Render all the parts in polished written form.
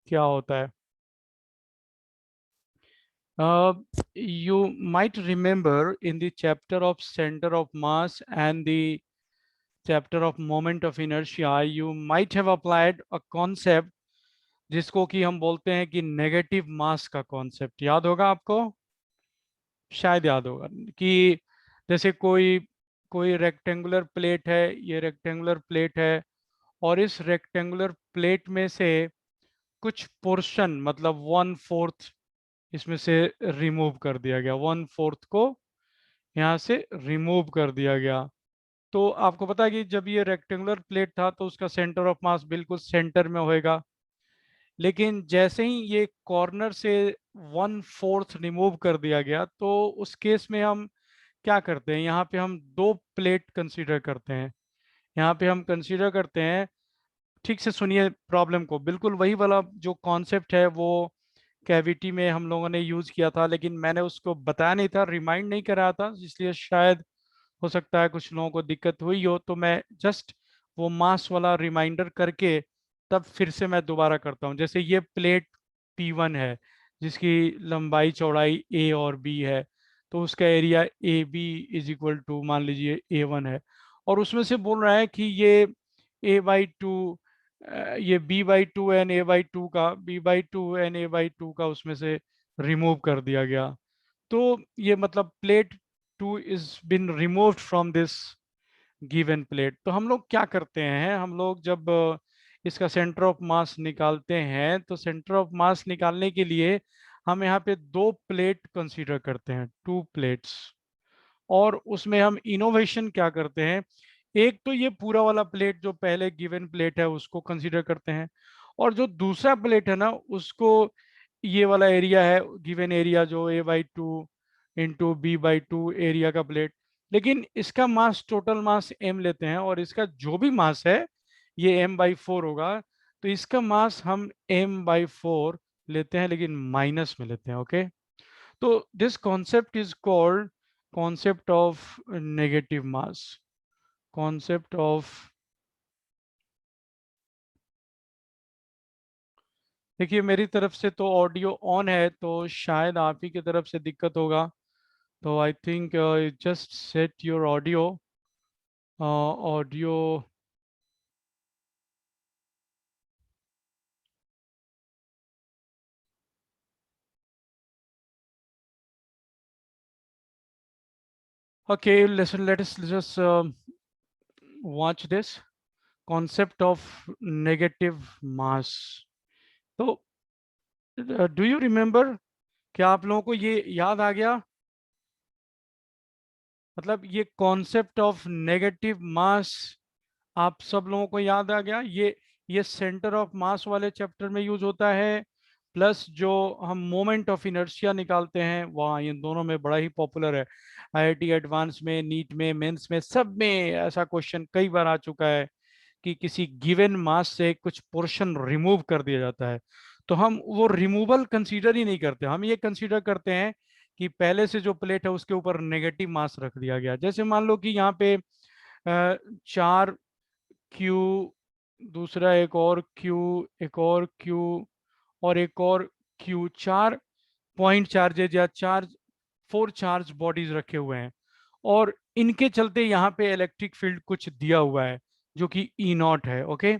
क्या होता है? You might remember in the chapter of center of mass and the chapter of moment of inertia, you might have applied a concept जिसको कि हम बोलते हैं कि नेगेटिव मास का कॉन्सेप्ट। याद होगा आपको? शायद याद होगा कि जैसे कोई कोई रेक्टेंगुलर प्लेट है, ये रेक्टेंगुलर प्लेट है, और इस रेक्टेंगुलर प्लेट में से कुछ पोर्शन मतलब 1/4 इसमें से रिमूव कर दिया गया, 1/4 को यहाँ से रिमूव कर दिया गया। तो आपको पता है कि जब ये रेक्टेंगुलर प्लेट था तो उसका सेंटर ऑफ मास बिल्कुल सेंटर में होएगा, लेकिन जैसे ही ये कॉर्नर से 1/4 रिमूव कर दिया गया तो उस केस में हम क्या करते हैं, यहाँ पे हम दो प्लेट कंसीडर करते हैं। यहाँ पे हम कंसीडर करते हैं, ठीक से सुनिए प्रॉब्लम को, बिल्कुल वही वाला जो कॉन्सेप्ट है वो कैविटी में हम लोगों ने यूज़ किया था, लेकिन मैंने उसको बताया नहीं था, रिमाइंड नहीं कराया था, इसलिए शायद हो सकता है कुछ लोगों को दिक्कत हुई हो। तो मैं जस्ट वो मास वाला रिमाइंडर करके तब फिर से मैं दोबारा करता हूँ। जैसे ये प्लेट P1 है जिसकी लंबाई चौड़ाई A और B है, तो उसका एरिया AB = मान लीजिए A1 है, और उसमें से बोल रहा है कि ये A/2, ये B/2 एंड A/2 का B/2 एंड A/2 का उसमें से रिमूव कर दिया गया। तो ये मतलब plate 2 is been removed from this given plate. तो हम लोग क्या करते हैं, हम लोग जब इसका सेंटर ऑफ मास निकालते हैं तो सेंटर ऑफ मास निकालने के लिए हम यहाँ पे दो प्लेट कंसीडर करते हैं, टू प्लेट्स। और उसमें हम इनोवेशन क्या करते हैं, एक तो ये पूरा वाला प्लेट जो पहले गिवन प्लेट है उसको कंसीडर करते हैं, और जो दूसरा प्लेट है ना उसको, ये वाला एरिया है गिवन एरिया जो A/2 इंटू B/2 एरिया का प्लेट, लेकिन इसका मास टोटल मास m लेते हैं और इसका जो भी मास है ये m/4 होगा। तो इसका मास हम m/4 लेते हैं, लेकिन माइनस में लेते हैं। ओके, तो this concept is called concept of negative mass, concept of, देखिए मेरी तरफ से तो ऑडियो ऑन है, तो शायद आप ही की तरफ से दिक्कत होगा। तो I think just set your audio, audio. Okay, listen, let us just watch this concept of negative mass। तो डू यू रिमेम्बर, क्या आप लोगों को ये याद आ गया? मतलब ये कॉन्सेप्ट ऑफ नेगेटिव मास आप सब लोगों को याद आ गया? ये सेंटर ऑफ मास वाले चैप्टर में यूज होता है, प्लस जो हम मोमेंट ऑफ इनर्शिया निकालते हैं वहाँ, ये दोनों में बड़ा ही पॉपुलर है। आईआईटी एडवांस में, नीट में, मेंस में, सब में ऐसा क्वेश्चन कई बार आ चुका है कि किसी गिवन मास से कुछ पोर्शन रिमूव कर दिया जाता है, तो हम वो रिमूवल कंसीडर ही नहीं करते, हम ये कंसीडर करते हैं कि पहले से जो प्लेट है उसके ऊपर नेगेटिव मास रख दिया गया। जैसे मान लो कि यहाँ पे 4Q, दूसरा एक और Q, एक और Q, और एक और Q, चार पॉइंट चार्जेज या चार्ज, 4 चार्ज बॉडीज रखे हुए हैं, और इनके चलते यहाँ पे इलेक्ट्रिक फील्ड कुछ दिया हुआ है जो कि E0 है। ओके,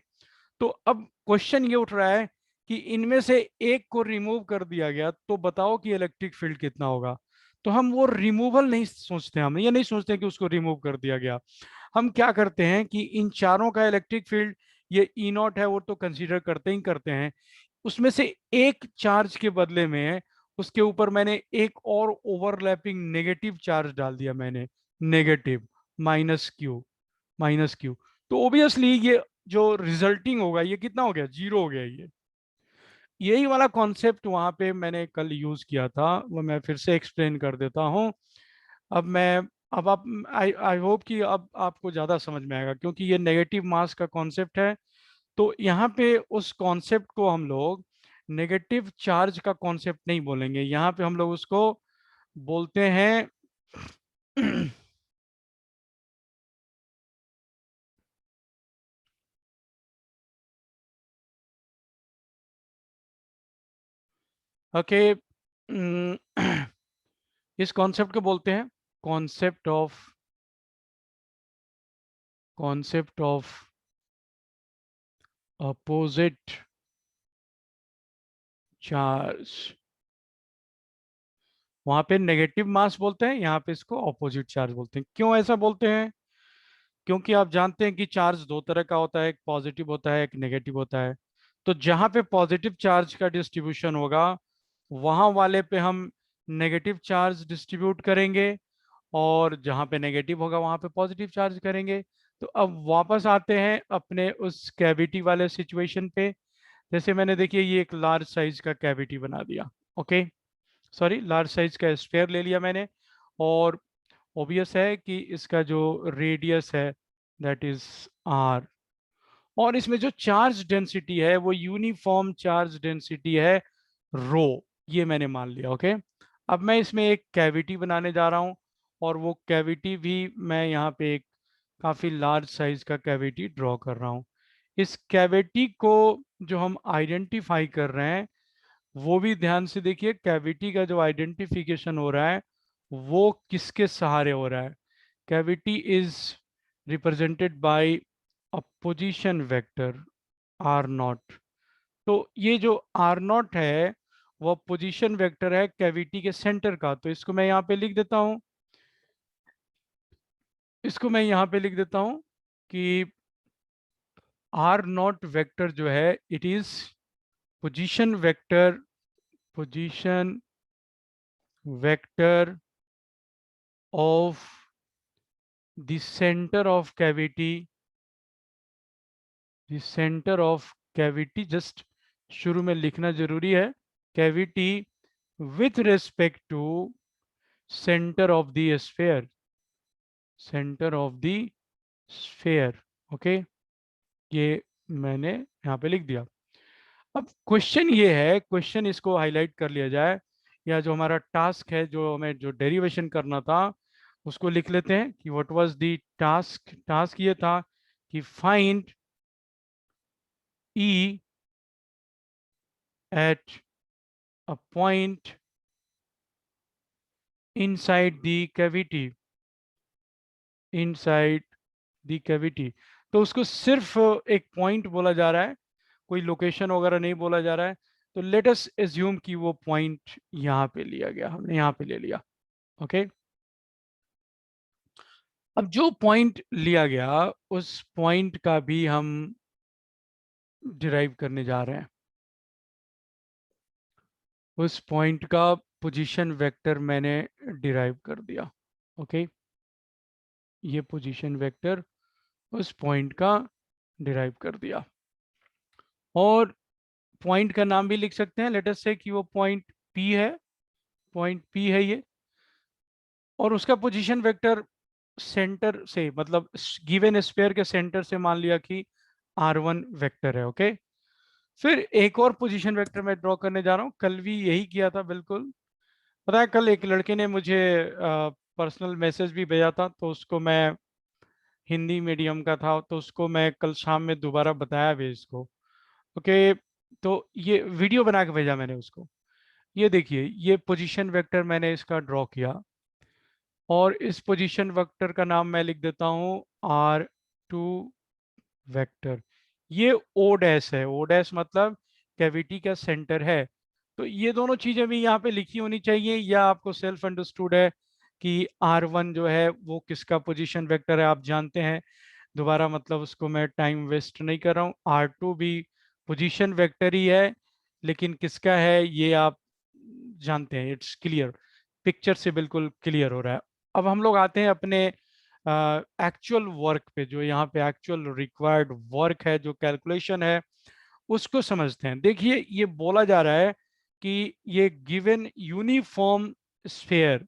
तो अब क्वेश्चन ये उठ रहा है कि इनमें से एक को रिमूव कर दिया गया, तो बताओ कि इलेक्ट्रिक फील्ड कितना होगा। तो हम वो रिमूवल नहीं सोचते, हम ये नहीं सोचते कि उसको रिमूव कर दिया गया। हम क्या करते हैं कि इन चारों का इलेक्ट्रिक फील्ड, ये E0 है वो तो कंसीडर करते ही करते हैं, उसमें से एक चार्ज के बदले में उसके ऊपर मैंने एक और ओवरलैपिंग नेगेटिव चार्ज डाल दिया, मैंने नेगेटिव -Q, -Q। तो ओबियसली ये जो रिजल्टिंग होगा ये कितना हो गया, 0 हो गया। ये यही वाला कॉन्सेप्ट वहां पे मैंने कल यूज किया था, वो मैं फिर से एक्सप्लेन कर देता हूँ। अब मैं, अब आप, आई आई होप कि अब आपको ज़्यादा समझ में आएगा, क्योंकि ये नेगेटिव मास का कॉन्सेप्ट है। तो यहाँ पे उस कॉन्सेप्ट को हम लोग नेगेटिव चार्ज का कॉन्सेप्ट नहीं बोलेंगे, यहाँ पे हम लोग उसको बोलते हैं ओके। इस कॉन्सेप्ट को बोलते हैं कॉन्सेप्ट ऑफ अपोजिट चार्ज। वहां पे नेगेटिव मास बोलते हैं, यहाँ पे इसको ऑपोजिट चार्ज बोलते हैं। क्यों ऐसा बोलते हैं? क्योंकि आप जानते हैं कि चार्ज दो तरह का होता है, एक पॉजिटिव होता है, एक नेगेटिव होता है। तो जहां पे पॉजिटिव चार्ज का डिस्ट्रीब्यूशन होगा, वहां वाले पे हम नेगेटिव चार्ज डिस्ट्रीब्यूट करेंगे, और जहां पे नेगेटिव होगा वहां पे पॉजिटिव चार्ज करेंगे। तो अब वापस आते हैं अपने उस कैविटी वाले सिचुएशन पे। जैसे मैंने, देखिए, ये एक लार्ज साइज का कैविटी बना दिया। ओके, सॉरी, लार्ज साइज का स्फीयर ले लिया मैंने, और ऑब्वियस है कि इसका जो रेडियस है दैट इज आर, और इसमें जो चार्ज डेंसिटी है वो यूनिफॉर्म चार्ज डेंसिटी है रो, ये मैंने मान लिया। ओके, अब मैं इसमें एक कैविटी बनाने जा रहा हूँ, और वो कैविटी भी मैं यहाँ पे एक काफ़ी लार्ज साइज का कैविटी ड्रॉ कर रहा हूँ। इस कैविटी को जो हम आइडेंटिफाई कर रहे हैं, वो भी ध्यान से देखिए, कैविटी का जो आइडेंटिफिकेशन हो रहा है वो किसके सहारे हो रहा है। Cavity is represented by a position vector R not. तो ये जो आर नॉट है वो पोजीशन वेक्टर है कैविटी के सेंटर का। तो इसको मैं यहाँ पे लिख देता हूँ, कि आर नॉट वेक्टर जो है it is position vector, position vector of the centre of cavity, the centre of cavity, just शुरू में लिखना जरूरी है, cavity with respect to centre of the sphere, centre of the sphere. Okay, ये मैंने यहाँ पे लिख दिया। अब क्वेश्चन ये है, क्वेश्चन इसको हाईलाइट कर लिया जाए, या जो हमारा टास्क है, जो हमें जो डेरिवेशन करना था उसको लिख लेते हैं कि what was the task. Task ये था कि find E at a point inside the cavity, inside the cavity। तो उसको सिर्फ एक पॉइंट बोला जा रहा है, कोई लोकेशन वगैरह नहीं बोला जा रहा है। तो लेट अस एज्यूम कि वो पॉइंट यहाँ पे लिया गया, हमने यहाँ पे ले लिया। ओके, अब जो पॉइंट लिया गया उस पॉइंट का भी हम डिराइव करने जा रहे हैं। उस पॉइंट का पोजीशन वेक्टर मैंने डिराइव कर दिया। ओके, ये पोजीशन वेक्टर उस पॉइंट का डिराइव कर दिया, और पॉइंट का नाम भी लिख सकते हैं, लेट अस से कि वो पॉइंट P है, पॉइंट P है ये, और उसका पोजीशन वेक्टर सेंटर से, मतलब गिवन स्फीयर के सेंटर से मान लिया कि R1 वेक्टर है। ओके, फिर एक और पोजीशन वेक्टर मैं ड्रॉ करने जा रहा हूँ। कल भी यही किया था बिल्कुल। पता है, कल एक लड़के ने मुझे पर्सनल मैसेज भी भेजा था, तो उसको मैं, हिंदी मीडियम का था, तो उसको मैं कल शाम में दोबारा बताया भी इसको। ओके, तो ये वीडियो बना के भेजा मैंने उसको। ये देखिए, ये पोजीशन वेक्टर मैंने इसका ड्रॉ किया, और इस पोजीशन वेक्टर का नाम मैं लिख देता हूँ R2 वेक्टर। ये ओ डैश है, ओ डैश मतलब कैविटी का सेंटर है। तो ये दोनों चीजें भी यहाँ पे लिखी होनी चाहिए, या आपको सेल्फ अंडरस्टूड है कि R1 जो है वो किसका पोजीशन वेक्टर है, आप जानते हैं। दोबारा मतलब उसको मैं टाइम वेस्ट नहीं कर रहा हूँ। R2 भी पोजीशन वेक्टर ही है, लेकिन किसका है ये आप जानते हैं, इट्स क्लियर, पिक्चर से बिल्कुल क्लियर हो रहा है। अब हम लोग आते हैं अपने एक्चुअल वर्क पे, जो यहाँ पे एक्चुअल रिक्वायर्ड वर्क है, जो कैलकुलेशन है उसको समझते हैं। देखिए, ये बोला जा रहा है कि ये given uniform sphere,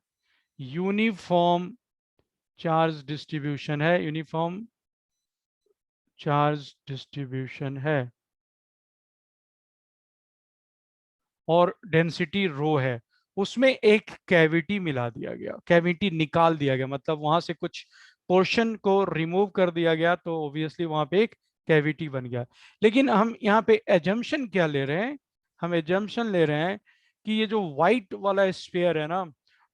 uniform charge distribution है, यूनिफॉर्म चार्ज डिस्ट्रीब्यूशन है, और डेंसिटी रो है। उसमें एक कैविटी मिला दिया गया, कैविटी निकाल दिया गया, मतलब वहां से कुछ पोर्शन को रिमूव कर दिया गया, तो ऑब्वियसली वहां पे एक कैविटी बन गया। लेकिन हम यहाँ पे एजम्पशन क्या ले रहे हैं? हम एजम्पशन ले रहे हैं कि ये जो व्हाइट वाला स्फीयर है ना,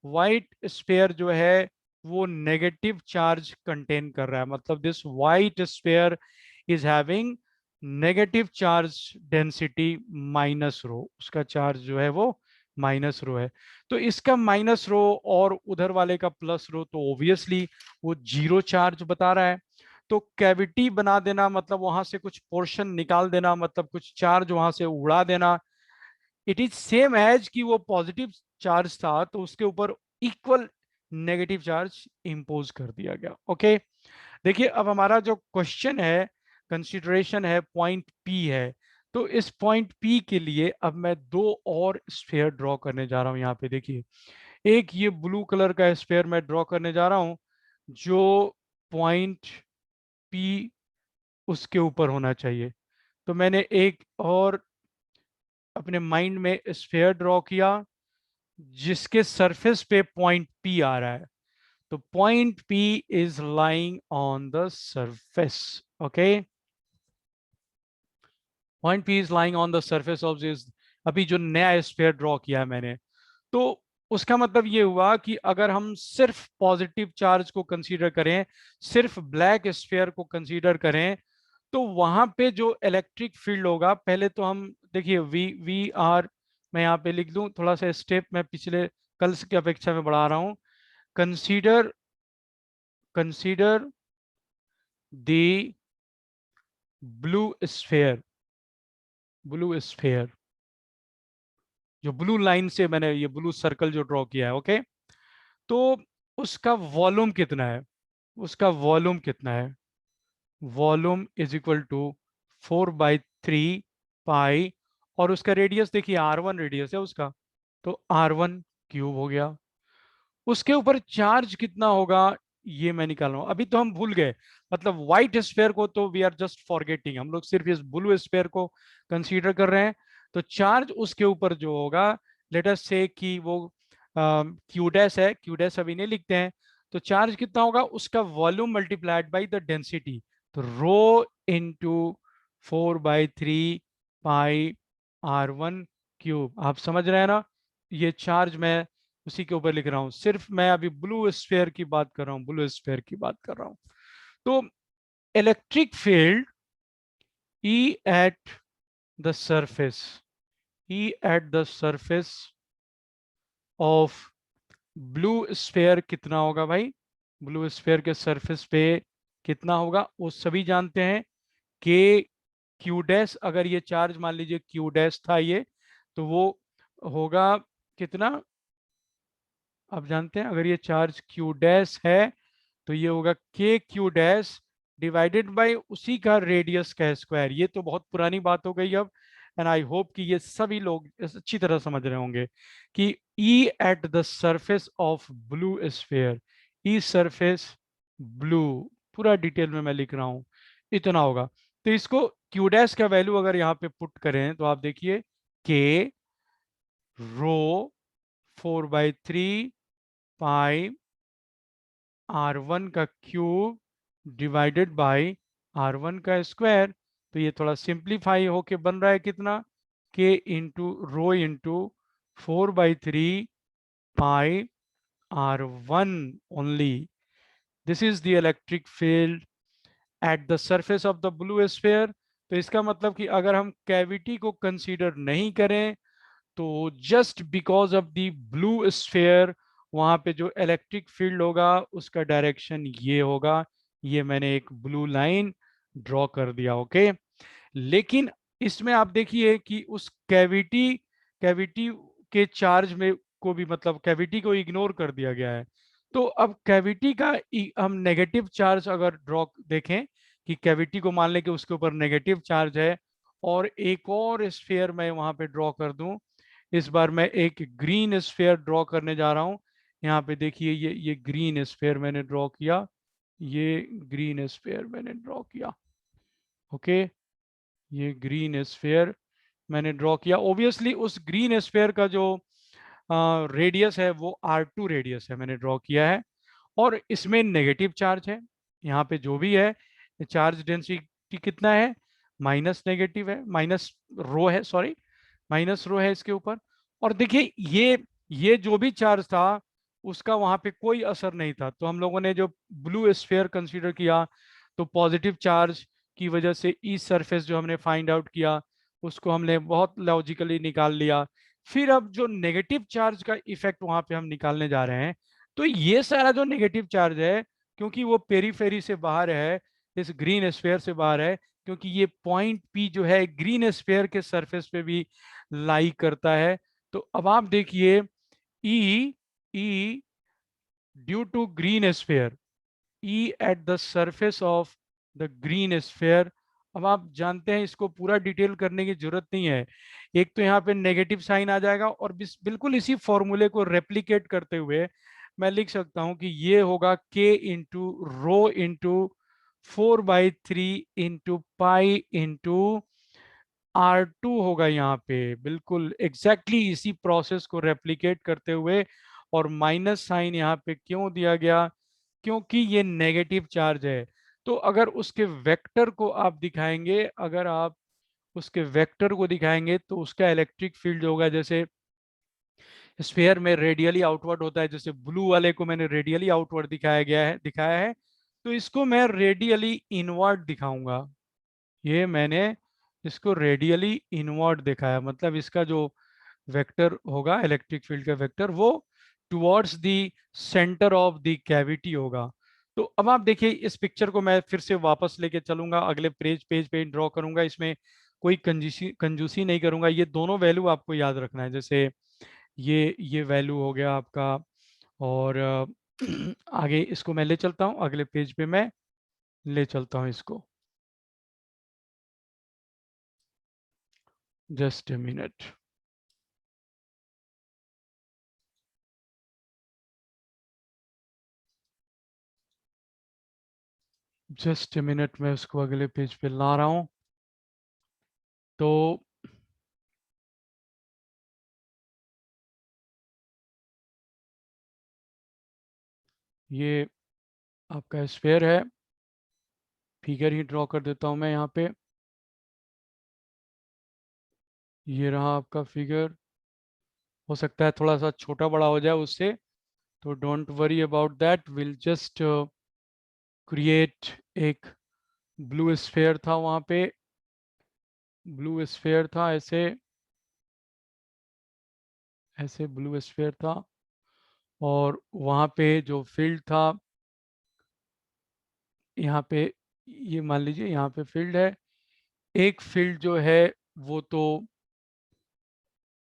व्हाइट स्फीयर जो है वो नेगेटिव चार्ज कंटेन कर रहा है, मतलब this white sphere is having negative charge density minus rho, उसका चार्ज जो है वो माइनस रो है। तो इसका माइनस रो और उधर वाले का प्लस रो, तो ऑब्वियसली वो जीरो चार्ज बता रहा है। तो कैविटी बना देना मतलब वहां से कुछ पोर्शन निकाल देना, मतलब कुछ चार्ज वहां से उड़ा देना, इट इज सेम एज कि वो पॉजिटिव चार्ज था तो उसके ऊपर इक्वल नेगेटिव चार्ज इंपोज कर दिया गया। ओके, देखिए अब हमारा जो क्वेश्चन है, कंसिडरेशन है, पॉइंट पी है। तो इस पॉइंट पी के लिए अब मैं दो और स्फीयर ड्रॉ करने जा रहा हूं। यहाँ पे देखिए, एक ये ब्लू कलर का स्फीयर मैं ड्रॉ करने जा रहा हूं जो पॉइंट पी उसके ऊपर होना चाहिए। तो मैंने एक और अपने माइंड में स्फीयर ड्रॉ किया जिसके सरफेस पे पॉइंट पी आ रहा है। तो point P is lying on the surface. Okay, point P is lying on the surface of this, अभी जो नया स्फीयर ड्रॉ किया है मैंने। तो उसका मतलब ये हुआ कि अगर हम सिर्फ पॉजिटिव चार्ज को कंसीडर करें, सिर्फ ब्लैक स्फीयर को कंसीडर करें, तो वहां पे जो इलेक्ट्रिक फील्ड होगा, पहले तो हम देखिए वी वी आर, मैं यहाँ पे लिख दूं, थोड़ा सा स्टेप मैं पिछले कल की अपेक्षा में बढ़ा रहा हूं। Consider consider the blue sphere, blue sphere, जो ब्लू लाइन से मैंने ये ब्लू सर्कल जो ड्रॉ किया है। ओके, तो उसका वॉल्यूम कितना है, उसका वॉल्यूम कितना है, वॉल्यूम इज इक्वल टू 4/3 पाई, और उसका रेडियस देखिए R1 रेडियस है उसका, तो R1 क्यूब हो गया। उसके ऊपर चार्ज कितना होगा ये मैं निकाल रहा हूं। अभी तो हम भूल गए, मतलब व्हाइट स्फीयर को तो वी आर जस्ट फॉरगेटिंग, हम लोग सिर्फ इस ब्लू स्फीयर को कंसीडर कर रहे हैं। तो चार्ज उसके ऊपर जो होगा, लेट अस से कि वो क्यू डैश है, क्यू डैश अभी नहीं लिखते हैं। तो चार्ज कितना होगा, उसका volume multiplied by the density, तो रो इंटू 4/3 पाई R1 क्यूब। आप समझ रहे हैं ना, ये चार्ज मैं उसी के ऊपर लिख रहा हूं, सिर्फ मैं अभी ब्लू स्फीयर की बात कर रहा हूं, ब्लू स्फीयर की बात कर रहा हूं। तो electric field E eight the surface, E eight the surface of blue sphere कितना होगा भाई, ब्लू स्फीयर के सरफेस पे कितना होगा वो सभी जानते हैं। के क्यू डैश, अगर ये चार्ज मान लीजिए क्यू डैश था ये, तो वो होगा कितना, आप जानते हैं अगर ये चार्ज क्यू डैश है तो ये होगा के क्यू डैश डिवाइडेड बाय उसी का रेडियस का स्क्वायर। ये तो बहुत पुरानी बात हो गई अब, एंड आई होप कि ये सभी लोग अच्छी तरह समझ रहे होंगे कि E at the surface of blue sphere, E surface blue, पूरा डिटेल में मैं लिख रहा हूँ, इतना होगा। तो इसको क्यू डैश का वैल्यू अगर यहाँ पे पुट करें तो आप देखिए के रो 4/3 पाई R1 का क्यूब डिवाइडेड बाय R1 का स्क्वायर। तो ये थोड़ा सिंप्लीफाई होके बन रहा है कितना, के into rho into 4/3 pi R1 only. This is the electric field at the surface of the blue sphere. तो इसका मतलब कि अगर हम कैविटी को कंसीडर नहीं करें, तो just because of the blue sphere वहां पे जो इलेक्ट्रिक फील्ड होगा उसका डायरेक्शन ये होगा। ये मैंने एक ब्लू लाइन ड्रॉ कर दिया। ओके, लेकिन इसमें आप देखिए कि उस कैविटी कैविटी के चार्ज में को भी, मतलब कैविटी को इग्नोर कर दिया गया है। तो अब कैविटी का हम नेगेटिव चार्ज अगर ड्रॉ देखें कि कैविटी को मान लें कि उसके ऊपर नेगेटिव चार्ज है, और एक और स्फीयर मैं वहां पे ड्रॉ कर दूं, इस बार मैं एक ग्रीन स्फीयर ड्रॉ करने जा रहा हूं। यहाँ पे देखिए ये ग्रीन स्फीयर मैंने ड्रॉ किया, ये ग्रीन स्फीयर मैंने ड्रॉ किया। ओके, ये ग्रीन स्फीयर मैंने ड्रॉ किया। ओबियसली उस ग्रीन स्फीयर का जो रेडियस है वो R2 रेडियस है, मैंने ड्रॉ किया है, और इसमें नेगेटिव चार्ज है। यहाँ पे जो भी है चार्ज डेंसिटी कितना है, माइनस नेगेटिव है, माइनस रो है, सॉरी माइनस रो है इसके ऊपर। और देखिए ये जो भी चार्ज था उसका वहां पे कोई असर नहीं था। तो हम लोगों ने जो ब्लू स्फीयर कंसीडर किया, तो पॉजिटिव चार्ज की वजह से ई सरफेस जो हमने फाइंड आउट किया उसको हमने बहुत लॉजिकली निकाल लिया। फिर अब जो नेगेटिव चार्ज का इफेक्ट वहां पे हम निकालने जा रहे हैं, तो ये सारा जो नेगेटिव चार्ज है, क्योंकि वो पेरीफेरी से बाहर है, इस ग्रीन स्फीयर से बाहर है, क्योंकि ये पॉइंट पी जो है ग्रीन स्फीयर के सरफेस पे भी लाई करता है। तो अब आप देखिए E E due to green sphere, E at the surface of the green sphere। अब आप जानते हैं इसको पूरा डिटेल करने की जरूरत नहीं है। एक तो यहाँ पे नेगेटिव साइन आ जाएगा, और बिल्कुल इसी फॉर्मूले को रेप्लिकेट करते हुए मैं लिख सकता हूं कि ये होगा K into rho into 4/3 into pi into R2 होगा यहाँ पे। बिल्कुल एग्जैक्टली इसी प्रोसेस को रेप्लिकेट करते हुए, और माइनस साइन यहाँ पे क्यों दिया गया, क्योंकि ये नेगेटिव चार्ज है। तो अगर उसके वेक्टर को आप दिखाएंगे, अगर आप उसके वेक्टर को दिखाएंगे तो उसका इलेक्ट्रिक फील्ड होगा, जैसे स्फीयर में रेडियली आउटवर्ड होता है, जैसे ब्लू वाले को मैंने रेडियली आउटवर्ड दिखाया है, तो इसको मैं रेडियली इनवर्ड दिखाऊंगा। ये मैंने इसको रेडियली इनवर्ड दिखाया, मतलब इसका जो वेक्टर होगा इलेक्ट्रिक फील्ड का वेक्टर, वो towards the centre of the cavity होगा। तो अब आप देखिए इस पिक्चर को मैं फिर से वापस लेके चलूंगा, अगले पेज पेज पे ड्रॉ करूंगा, इसमें कोई कंजूसी कंजूसी नहीं करूंगा। ये दोनों वैल्यू आपको याद रखना है, जैसे ये वैल्यू हो गया आपका, और आगे इसको मैं ले चलता हूँ, अगले पेज पे मैं ले चलता हूँ इसको। Just a minute. Just a minute में उसको अगले पेज पे ला रहा हूँ। तो ये आपका स्फीयर है, फिगर ही ड्रॉ कर देता हूँ मैं यहाँ पे। ये रहा आपका फिगर। हो सकता है थोड़ा सा छोटा बड़ा हो जाए उससे, तो don't worry about that, will just create एक ब्लू स्फीयर था वहाँ पे, ब्लू स्फीयर था ऐसे, ऐसे ब्लू स्फीयर था, और वहाँ पे जो फील्ड था, यहाँ पे ये मान लीजिए यहाँ पे फील्ड है। एक फील्ड जो है वो तो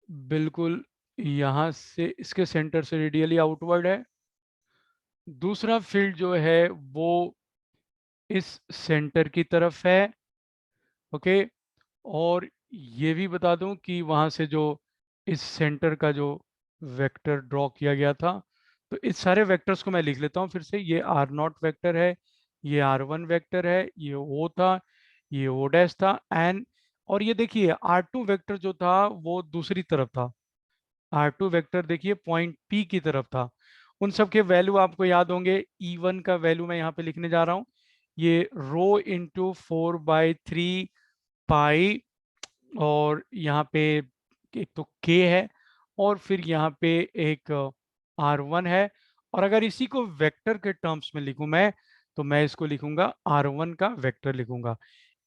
बिल्कुल यहाँ से इसके सेंटर से रेडियली आउटवर्ड है। दूसरा फील्ड जो है वो इस सेंटर की तरफ है। ओके। और ये भी बता दूं कि वहाँ से जो इस सेंटर का जो वेक्टर ड्रॉ किया गया था, तो इस सारे वेक्टर्स को मैं लिख लेता हूँ फिर से। ये R0 वेक्टर है, ये R1 वेक्टर है, ये O था, ये O डैश था, एंड और ये देखिए R2 वेक्टर जो था वो दूसरी तरफ था। R2 वेक्टर देखिए पॉइंट P की तरफ था। उन सब के वैल्यू आपको याद होंगे। E1 का वैल्यू मैं यहाँ पे लिखने जा रहा हूँ, ये रो इंटू 4/3 पाई, और यहाँ पे एक तो K है, और फिर यहाँ पे एक R1 है। और अगर इसी को वेक्टर के टर्म्स में लिखूं मैं, तो मैं इसको लिखूंगा R1 का वेक्टर लिखूंगा।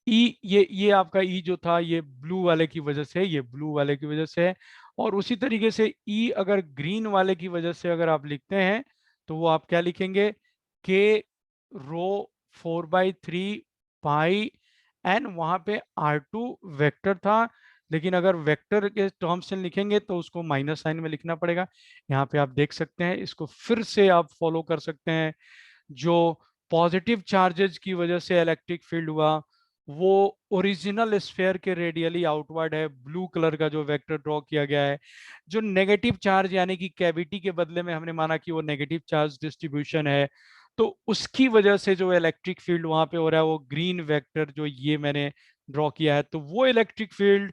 ई ये आपका ई जो था ये ब्लू वाले की वजह से, ये ब्लू वाले की वजह से है। और उसी तरीके से ई अगर ग्रीन वाले की वजह से अगर आप लिखते हैं, तो वो आप क्या लिखेंगे, के रो 4/3 पाई, एन वहां पे R2 वेक्टर था, लेकिन अगर वेक्टर के टर्म से लिखेंगे तो उसको माइनस साइन में लिखना पड़ेगा। यहाँ पे आप देख सकते हैं, इसको फिर से आप फॉलो कर सकते हैं। जो पॉजिटिव चार्जेस की वजह से इलेक्ट्रिक फील्ड हुआ, वो ओरिजिनल स्फीयर के रेडियली आउटवर्ड है, ब्लू कलर का जो वेक्टर ड्रॉ किया गया है। जो नेगेटिव चार्ज यानी कि कैविटी के बदले में हमने माना कि वो नेगेटिव चार्ज डिस्ट्रीब्यूशन है, तो उसकी वजह से जो इलेक्ट्रिक फील्ड वहां पे हो रहा है वो ग्रीन वेक्टर जो ये मैंने ड्रॉ किया है, तो वो electric field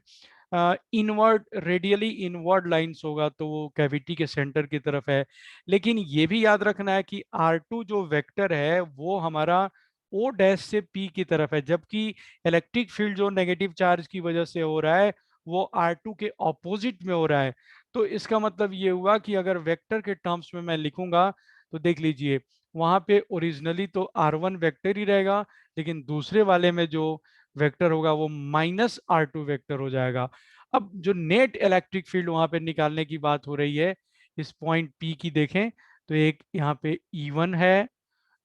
inward radially inward lines होगा, तो वो कैविटी के सेंटर की तरफ है। लेकिन ये भी याद रखना है कि R2 जो वेक्टर है वो हमारा O डैश से P की तरफ है, जबकि इलेक्ट्रिक फील्ड जो नेगेटिव चार्ज की वजह से हो रहा है वो R2 के ऑपोजिट में हो रहा है। तो इसका मतलब ये हुआ कि अगर वेक्टर के टर्म्स में मैं लिखूंगा तो देख लीजिए वहां पे ओरिजिनली तो R1 वेक्टर ही रहेगा, लेकिन दूसरे वाले में जो वेक्टर होगा वो -R2 वेक्टर हो जाएगा। अब जो नेट इलेक्ट्रिक फील्ड वहां पे निकालने की बात हो रही है, इस पॉइंट P की देखें तो एक यहाँ पे E1 है,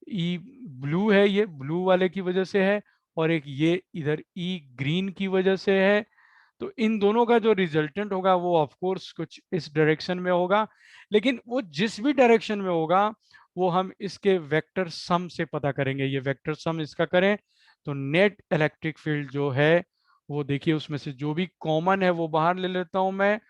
ई ब्लू है, ये ब्लू वाले की वजह से है, और एक ये इधर ई ग्रीन की वजह से है। तो इन दोनों का जो रिजल्टेंट होगा वो ऑफ कोर्स कुछ इस डायरेक्शन में होगा, लेकिन वो जिस भी डायरेक्शन में होगा वो हम इसके वेक्टर सम से पता करेंगे। ये वेक्टर सम इसका करें तो नेट इलेक्ट्रिक फील्ड जो है वो देखिए, उसमें से जो भी कॉमन है वो बाहर ले लेता हूं मैं,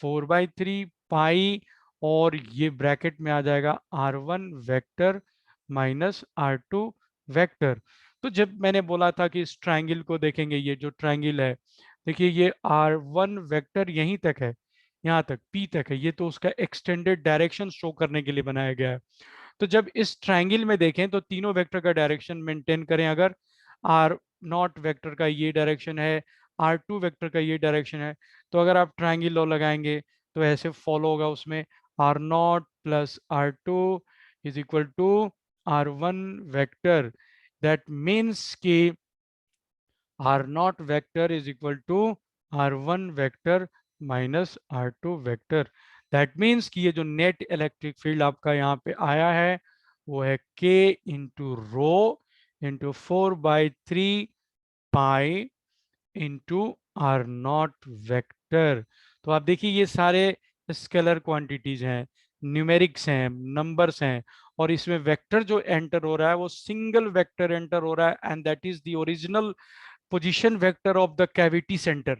4/3 पाई, और ये ब्रैकेट में आ जाएगा R1 वेक्टर -R2 वेक्टर। तो जब मैंने बोला था कि इस ट्रायंगल को देखेंगे, ये जो ट्रायंगल है देखिए, ये R1 वेक्टर यहीं तक है, यहाँ तक P तक है, ये तो उसका एक्सटेंडेड डायरेक्शन शो करने के लिए बनाया गया है। तो जब इस ट्रायंगल में देखें तो तीनों वेक्टर का डायरेक्शन मेंटेन करें, अगर R0 वेक्टर का ये डायरेक्शन है, R2 वेक्टर का ये डायरेक्शन है, तो अगर आप ट्रायंगल लॉ लगाएंगे तो ऐसे फॉलो होगा उसमें, R0 + R2 is equal to R1 vector. That means कि R0 vector is equal to R1 vector -R2 vector. That means कि ये जो नेट इलेक्ट्रिक फील्ड आपका यहाँ पे आया है वो है K into rho into 4/3 pi into R0 vector. तो आप देखिए ये सारे स्केलर क्वांटिटीज हैं, न्यूमेरिक्स हैं, नंबर्स हैं, और इसमें वेक्टर जो एंटर हो रहा है वो सिंगल वेक्टर एंटर हो रहा है, and that is the original position vector of the cavity centre.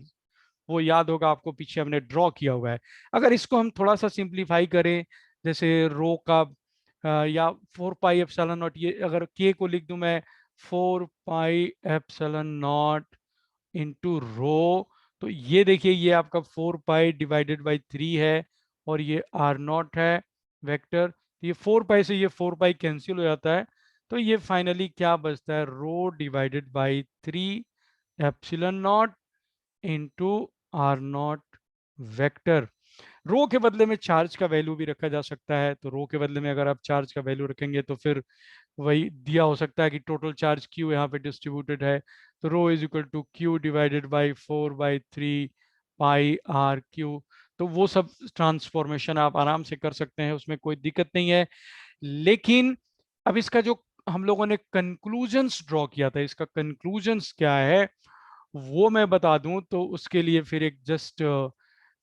वो याद होगा आपको, पीछे हमने ड्रॉ किया हुआ है। अगर इसको हम थोड़ा सा सिंप्लीफाई करें, जैसे रो का या 4πε0, ये अगर के को लिख दूं मैं 4πε0 इंटू रो, तो ये देखिए ये आपका 4π/3 है, और ये R0 है वेक्टर। ये 4π से ये 4π कैंसिल हो जाता है, तो ये फाइनली क्या बचता है, ρ/3 ε0 इंटू R0 वेक्टर। रो के बदले में चार्ज का वैल्यू भी रखा जा सकता है, तो रो के बदले में अगर आप चार्ज का वैल्यू रखेंगे तो फिर वही दिया हो सकता है कि टोटल चार्ज क्यू यहाँ पे डिस्ट्रीब्यूटेड है, तो rho is equal to Q/4/3 pi r cube. तो वो सब ट्रांसफॉर्मेशन आप आराम से कर सकते हैं, उसमें कोई दिक्कत नहीं है। लेकिन अब इसका जो हम लोगों ने कंक्लूजन्स ड्रॉ किया था, इसका कंक्लूजन्स क्या है वो मैं बता दूं, तो उसके लिए फिर एक जस्ट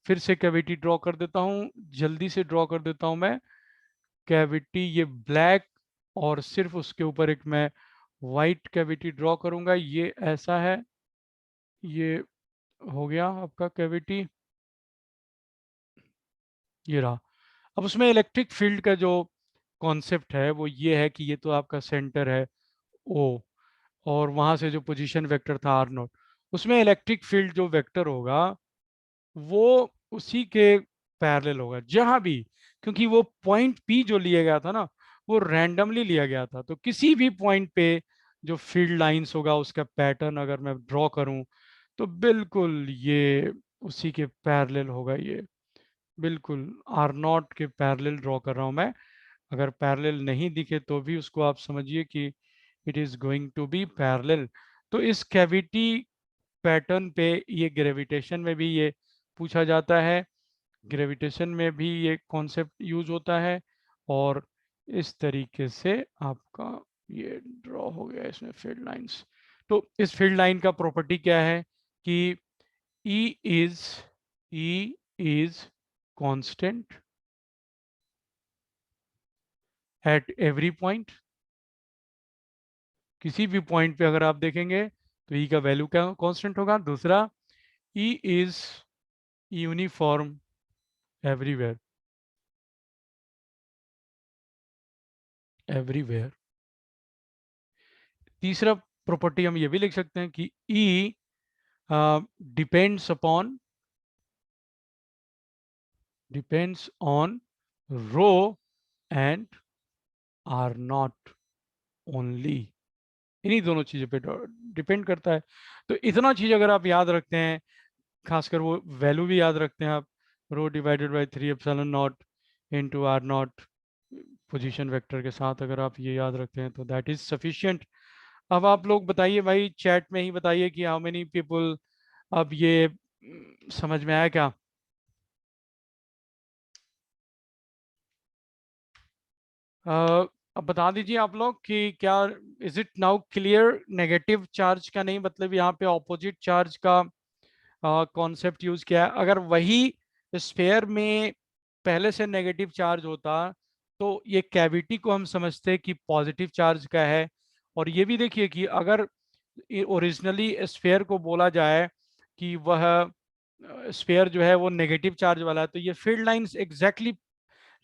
फिर से कैविटी ड्रॉ कर देता हूं, जल्दी से ड्रॉ कर देता हूं मैं कैविटी, ये ब्लैक, और सिर्फ उसके ऊपर एक मैं वाइट कैविटी ड्रॉ करूंगा। ये ऐसा है, ये हो गया आपका कैविटी, ये रहा। अब उसमें इलेक्ट्रिक फील्ड का जो कॉन्सेप्ट है वो ये है कि ये तो आपका सेंटर है O, और वहां से जो पोजीशन वेक्टर था R0, उसमें इलेक्ट्रिक फील्ड जो वेक्टर होगा वो उसी के पैरेलल होगा जहां भी, क्योंकि वो पॉइंट P जो लिया गया था ना वो रैंडमली लिया गया था, तो किसी भी पॉइंट पे जो फील्ड लाइंस होगा उसका पैटर्न अगर मैं ड्रॉ करूं तो बिल्कुल ये उसी के पैरेलल होगा। ये बिल्कुल R0 के पैरेलल ड्रॉ कर रहा हूं मैं। अगर पैरेलल नहीं दिखे तो भी उसको आप समझिए कि it is going to be parallel. तो इस कैविटी पैटर्न पे ये ग्रेविटेशन में भी ये पूछा जाता है, ग्रेविटेशन में भी ये कॉन्सेप्ट यूज होता है, और इस तरीके से आपका ये ड्रॉ हो गया इसमें फील्ड लाइंस। तो इस फील्ड लाइन का प्रॉपर्टी क्या है कि E is E is constant at every point. किसी भी पॉइंट पे अगर आप देखेंगे तो E का वैल्यू क्या कांस्टेंट होगा। दूसरा, E is uniform everywhere, everywhere. तीसरा प्रॉपर्टी हम ये भी लिख सकते हैं कि E depends upon rho and R0 only. इन्हीं दोनों चीजों पे डिपेंड करता है। तो इतना चीज अगर आप याद रखते हैं, खासकर वो वैल्यू भी याद रखते हैं आप, rho divided by 3 epsilon not into r not position vector के साथ। अगर आप ये याद रखते हैं तो दैट इज सफिशिएंट। अब आप लोग बताइए भाई, चैट में ही बताइए कि हाउ मेनी पीपल, अब ये समझ में आया क्या? अब बता दीजिए आप लोग कि क्या is it now clear negative charge का नहीं मतलब यहाँ पे ऑपोजिट चार्ज का कॉन्सेप्ट यूज किया है। अगर वही स्फेयर में पहले से नेगेटिव चार्ज होता तो ये कैविटी को हम समझते कि पॉजिटिव चार्ज का है। और ये भी देखिए कि अगर ओरिजिनली स्फेयर को बोला जाए कि वह स्फेयर जो है वो नेगेटिव चार्ज वाला है, तो ये फील्ड लाइंस एग्जैक्टली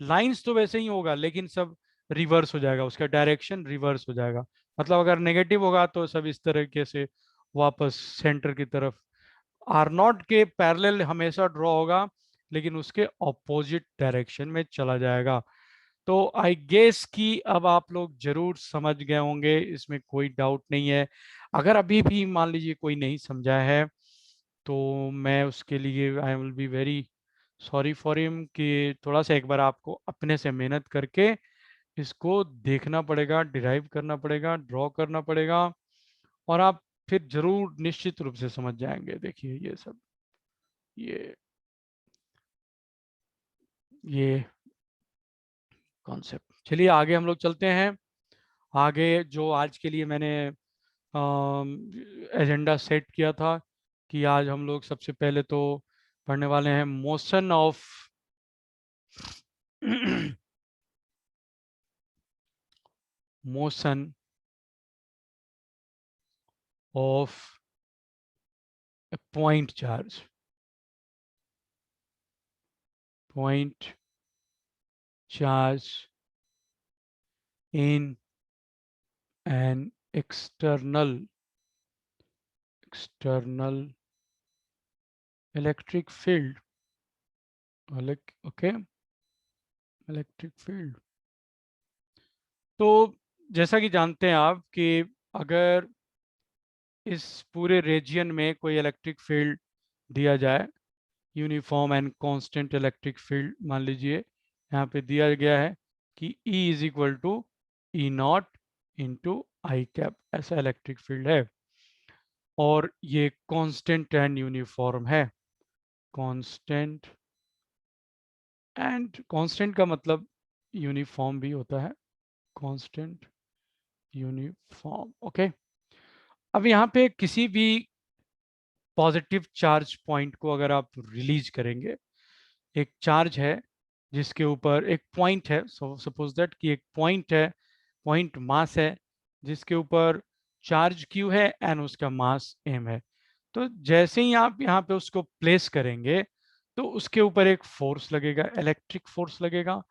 लाइंस तो वैसे ही होगा लेकिन सब रिवर्स हो जाएगा, उसका डायरेक्शन रिवर्स हो जाएगा। मतलब अगर नेगेटिव होगा तो सब इस तरीके से वापस सेंटर की तरफ आर नॉट के पैरेलल हमेशा ड्रॉ होगा लेकिन उसके ऑपोजिट डायरेक्शन में चला जाएगा। तो आई गेस कि अब आप लोग जरूर समझ गए होंगे, इसमें कोई डाउट नहीं है। अगर अभी भी मान लीजिए कोई नहीं समझा है तो मैं उसके लिए I will be very sorry for him कि थोड़ा सा एक बार आपको अपने से मेहनत करके इसको देखना पड़ेगा, डिराइव करना पड़ेगा, ड्रॉ करना पड़ेगा, और आप फिर जरूर निश्चित रूप से समझ जाएंगे। देखिए ये सब, ये ये कॉन्सेप्ट। चलिए आगे हम लोग चलते हैं। आगे जो आज के लिए मैंने एजेंडा सेट किया था कि आज हम लोग सबसे पहले तो पढ़ने वाले हैं motion of motion of A point charge. Point charge in an external electric field, okay, electric field। तो जैसा कि जानते हैं आप कि अगर इस पूरे रीजन में कोई इलेक्ट्रिक फील्ड दिया जाए, uniform and constant electric field मान लीजिए, यहाँ पे दिया गया है कि E is equal to E not into I cap, ऐसा इलेक्ट्रिक फील्ड है और ये कांस्टेंट एंड यूनिफॉर्म है। कांस्टेंट एंड कांस्टेंट का मतलब यूनिफॉर्म भी होता है, कांस्टेंट यूनिफॉर्म, ओके। अब यहाँ पे किसी भी पॉजिटिव चार्ज पॉइंट को अगर आप रिलीज करेंगे, एक चार्ज है जिसके ऊपर एक पॉइंट है, सपोज दैट कि एक पॉइंट है, पॉइंट मास है जिसके ऊपर चार्ज Q है एंड उसका मास M है। तो जैसे ही आप यहाँ पे उसको प्लेस करेंगे तो उसके ऊपर एक फोर्स लगेगा, इलेक्ट्रिक फोर्स लगेगा,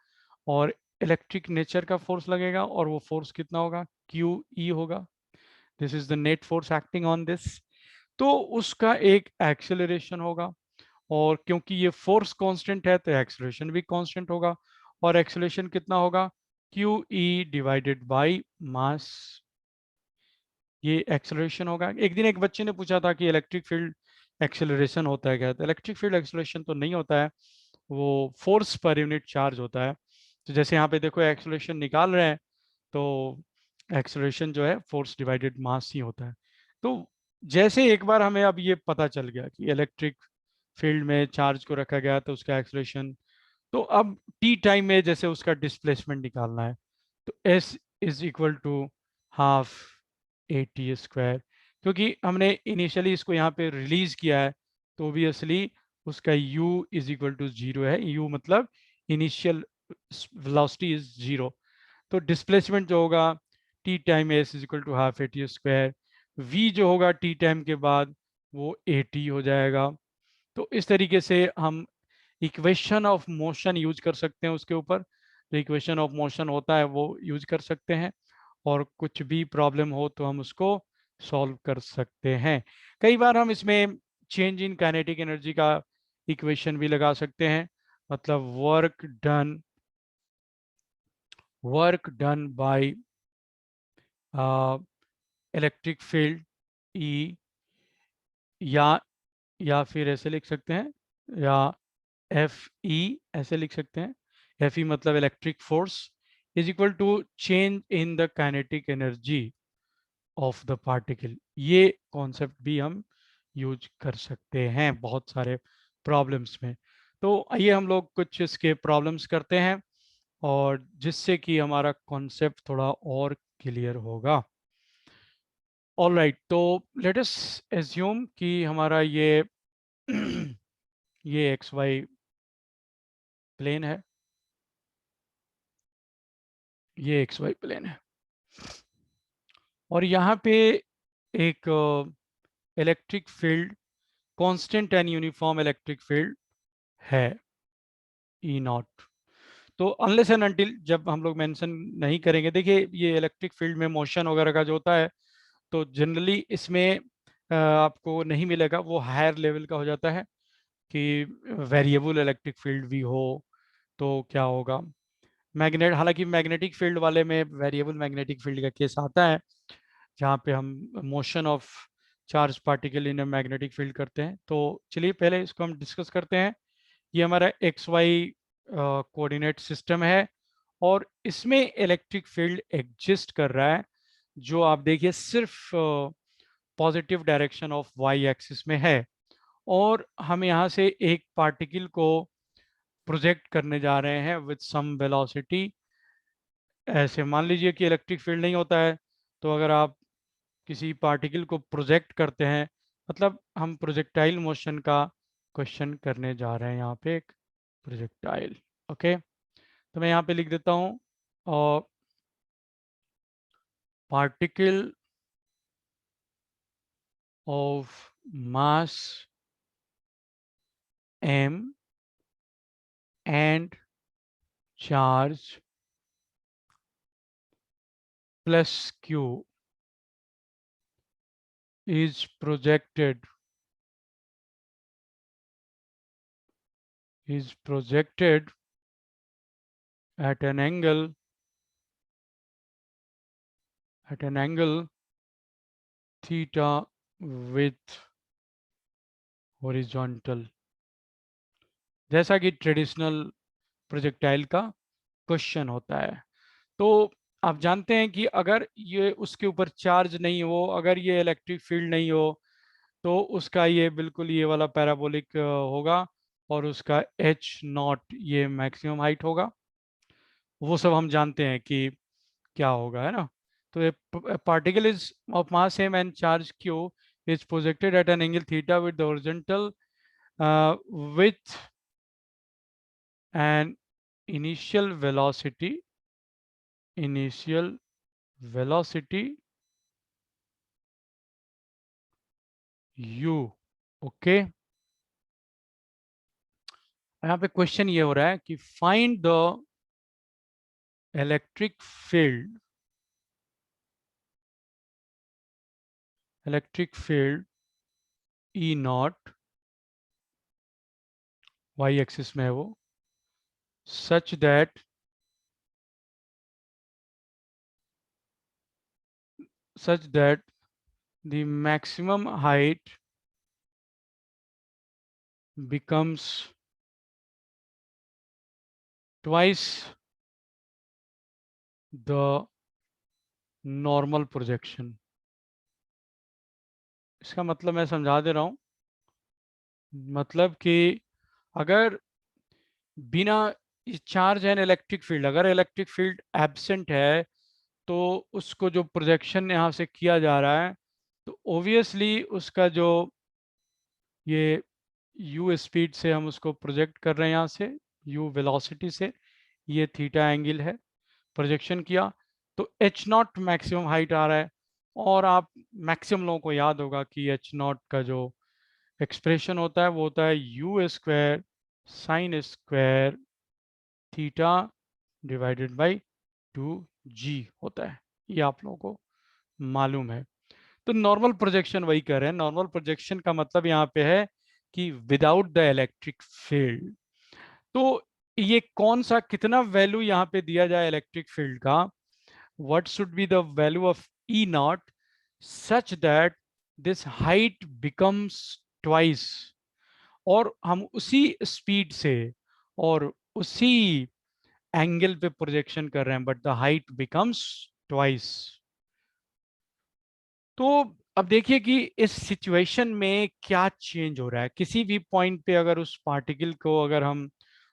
और इलेक्ट्रिक नेचर का फोर्स लगेगा, और वो फोर्स कितना होगा, QE होगा। This is the net force acting on this. तो उसका एक एक्सेलरेशन होगा, और क्योंकि ये फोर्स कांस्टेंट है तो एक्सेलरेशन भी कांस्टेंट होगा, और एक्सेलरेशन कितना होगा, QE डिवाइडेड बाई मास, ये एक्सेलरेशन होगा। एक दिन एक बच्चे ने पूछा था कि इलेक्ट्रिक फील्ड एक्सेलरेशन होता है क्या, तो इलेक्ट्रिक फील्ड एक्सेलरेशन तो नहीं होता है, वो फोर्स पर यूनिट चार्ज होता है। तो जैसे यहाँ पे देखो एक्सेलरेशन निकाल रहे हैं, तो एक्सेलरेशन जो है फोर्स डिवाइडेड मास ही होता है। तो जैसे एक बार हमें अब ये पता चल गया कि इलेक्ट्रिक फील्ड में चार्ज को रखा गया तो उसका एक्सेलरेशन, तो अब टी टाइम में जैसे उसका डिस्प्लेसमेंट निकालना है, तो S is equal to half AT²। क्योंकि हमने इनिशियली इसको यहाँ पे रिलीज किया है तो ऑब्वियसली उसका U इज इक्वल टू 0 है। U मतलब इनिशियल वेलोसिटी इज 0। तो डिस्प्लेसमेंट जो होगा T time S is equal to half AT²। V जो होगा टी टाइम के बाद वो AT हो जाएगा। तो इस तरीके से हम इक्वेशन ऑफ मोशन यूज कर सकते हैं उसके ऊपर, जो इक्वेशन ऑफ मोशन होता है वो यूज कर सकते हैं, और कुछ भी प्रॉब्लम हो तो हम उसको सॉल्व कर सकते हैं। कई बार हम इसमें चेंज इन काइनेटिक एनर्जी का इक्वेशन भी लगा सकते हैं, मतलब work done by electric field E, या फिर ऐसे लिख सकते हैं, या एफ ई ऐसे लिख सकते हैं, एफ ई मतलब electric force is equal to change in the kinetic energy of the particle. ये कॉन्सेप्ट भी हम यूज कर सकते हैं बहुत सारे प्रॉब्लम्स में। तो आइए हम लोग कुछ इसके प्रॉब्लम्स करते हैं और जिससे कि हमारा कॉन्सेप्ट थोड़ा और क्लियर होगा। ऑल राइट, तो लेट अस एज्यूम कि हमारा ये ये एक्स वाई प्लेन है, ये एक्स वाई प्लेन है और यहाँ पे एक electric field, constant and uniform electric field है ई नॉट। तो अनलेस एंड अनटिल, जब हम लोग मेंशन नहीं करेंगे, देखिए ये इलेक्ट्रिक फील्ड में मोशन वगैरह का जो होता है तो जनरली इसमें आपको नहीं मिलेगा, वो हायर लेवल का हो जाता है कि वेरिएबल इलेक्ट्रिक फील्ड भी हो तो क्या होगा। मैग्नेट, हालांकि मैग्नेटिक फील्ड वाले में वेरिएबल मैग्नेटिक फील्ड का केस आता है जहाँ पे हम motion of charge particle in a magnetic field करते हैं। तो चलिए पहले इसको हम डिस्कस करते हैं। ये हमारा एक्स वाई कोऑर्डिनेट सिस्टम है और इसमें इलेक्ट्रिक फील्ड एग्जिस्ट कर रहा है जो आप देखिए सिर्फ positive direction of Y axis में है। और हम यहाँ से एक पार्टिकल को प्रोजेक्ट करने जा रहे हैं विद सम वेलोसिटी। ऐसे मान लीजिए कि इलेक्ट्रिक फील्ड नहीं होता है, तो अगर आप किसी पार्टिकल को प्रोजेक्ट करते हैं, मतलब हम प्रोजेक्टाइल मोशन का क्वेश्चन करने जा रहे हैं यहाँ पे, एक प्रोजेक्टाइल। ओके, तो मैं यहाँ पे लिख देता हूँ और particle of mass m and charge plus q is projected at an angle theta with horizontal, जैसा कि ट्रेडिशनल प्रोजेक्टाइल का क्वेश्चन होता है। तो आप जानते हैं कि अगर ये उसके ऊपर चार्ज नहीं हो, अगर ये इलेक्ट्रिक फील्ड नहीं हो, तो उसका ये बिल्कुल ये वाला पैराबोलिक होगा और उसका एच नॉट ये मैक्सिमम हाइट होगा। वो सब हम जानते हैं कि क्या होगा, है ना। तो ए particle is of mass m and charge q is projected at an angle theta with the horizontal with an initial velocity u। Okay, यहाँ पे क्वेश्चन ये हो रहा है कि find the electric field E not, Y axis में है वो, such that the maximum height becomes twice the normal projection। इसका मतलब मैं समझा दे रहा हूँ, मतलब कि अगर बिना चार्ज एंड इलेक्ट्रिक फील्ड, अगर इलेक्ट्रिक फील्ड एब्सेंट है तो उसको जो प्रोजेक्शन यहाँ से किया जा रहा है तो ओबियसली उसका जो ये u स्पीड से हम उसको प्रोजेक्ट कर रहे हैं यहाँ से, u वेलोसिटी से, ये थीटा एंगल है, प्रोजेक्शन किया तो एच नॉट मैक्सिमम हाइट आ रहा है। और आप मैक्सिमम लोगों को याद होगा कि एच नॉट का जो एक्सप्रेशन होता है वो होता है u square sine square theta divided by 2g होता है, ये आप लोगों को मालूम है। तो नॉर्मल प्रोजेक्शन वही कर रहे हैं, नॉर्मल प्रोजेक्शन का मतलब यहाँ पे है कि विदाउट द इलेक्ट्रिक फील्ड। तो ये कौन सा कितना वैल्यू यहाँ पे दिया जाए इलेक्ट्रिक फील्ड का, what should be the value of E naught such that this height becomes twice, और हम उसी स्पीड से और उसी एंगल पे प्रोजेक्शन कर रहे हैं, but the height becomes twice. तो अब देखिए कि इस सिचुएशन में क्या चेंज हो रहा है। किसी भी पॉइंट पे अगर उस पार्टिकल को अगर हम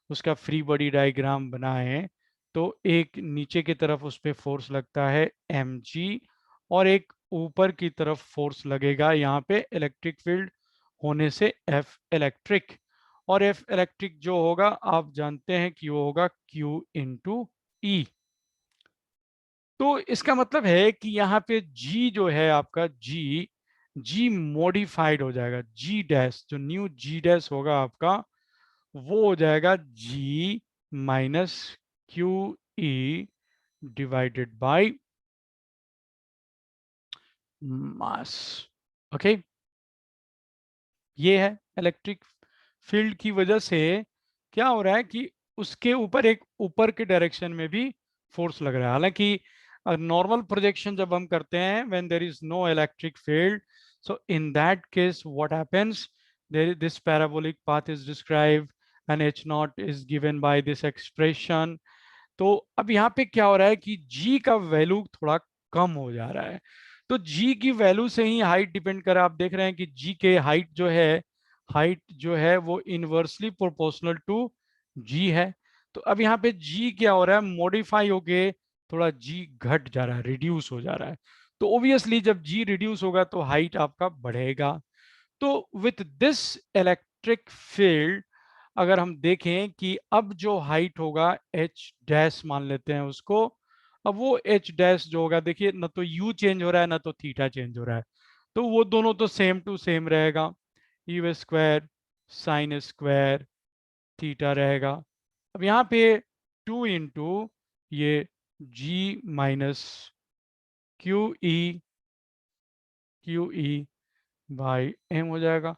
उसका फ्री बॉडी डायग्राम बनाएं तो एक नीचे की तरफ उस पर फोर्स लगता है mg, और एक ऊपर की तरफ फोर्स लगेगा यहाँ पे इलेक्ट्रिक फील्ड होने से F इलेक्ट्रिक, और F इलेक्ट्रिक जो होगा आप जानते हैं कि वो होगा Q इंटू ई। तो इसका मतलब है कि यहाँ पे G जो है आपका G मॉडिफाइड हो जाएगा। G डैश जो न्यू G डैश होगा आपका वो हो जाएगा G minus Q E divided by mass. Okay, ये है इलेक्ट्रिक फील्ड की वजह से क्या हो रहा है कि उसके ऊपर एक ऊपर के डायरेक्शन में भी फोर्स लग रहा है। हालांकि नॉर्मल प्रोजेक्शन जब हम करते हैं when there is no electric field, so in that case what happens, there this parabolic path is described and H not is given by this expression. तो अब यहाँ पे क्या हो रहा है कि जी का वैल्यू थोड़ा कम हो जा रहा है। तो जी की वैल्यू से ही हाइट डिपेंड कर रहा है। आप देख रहे हैं कि जी के हाइट जो है वो इनवर्सली प्रोपोर्शनल टू जी है। तो अब यहाँ पे जी क्या हो रहा है, मॉडिफाई होके थोड़ा जी घट जा रहा है, रिड्यूस हो जा रहा है। तो ऑब्वियसली जब जी रिड्यूस होगा तो हाइट आपका बढ़ेगा। तो विथ दिस इलेक्ट्रिक फील्ड अगर हम देखें कि अब जो हाइट होगा एच डैश मान लेते हैं उसको, अब वो एच डैश जो होगा देखिए ना तो यू चेंज हो रहा है ना तो थीटा चेंज हो रहा है, तो वो दोनों तो सेम टू सेम रहेगा, u square sine square theta रहेगा। अब यहाँ पे 2 इंटू ये g minus Q E by m हो जाएगा।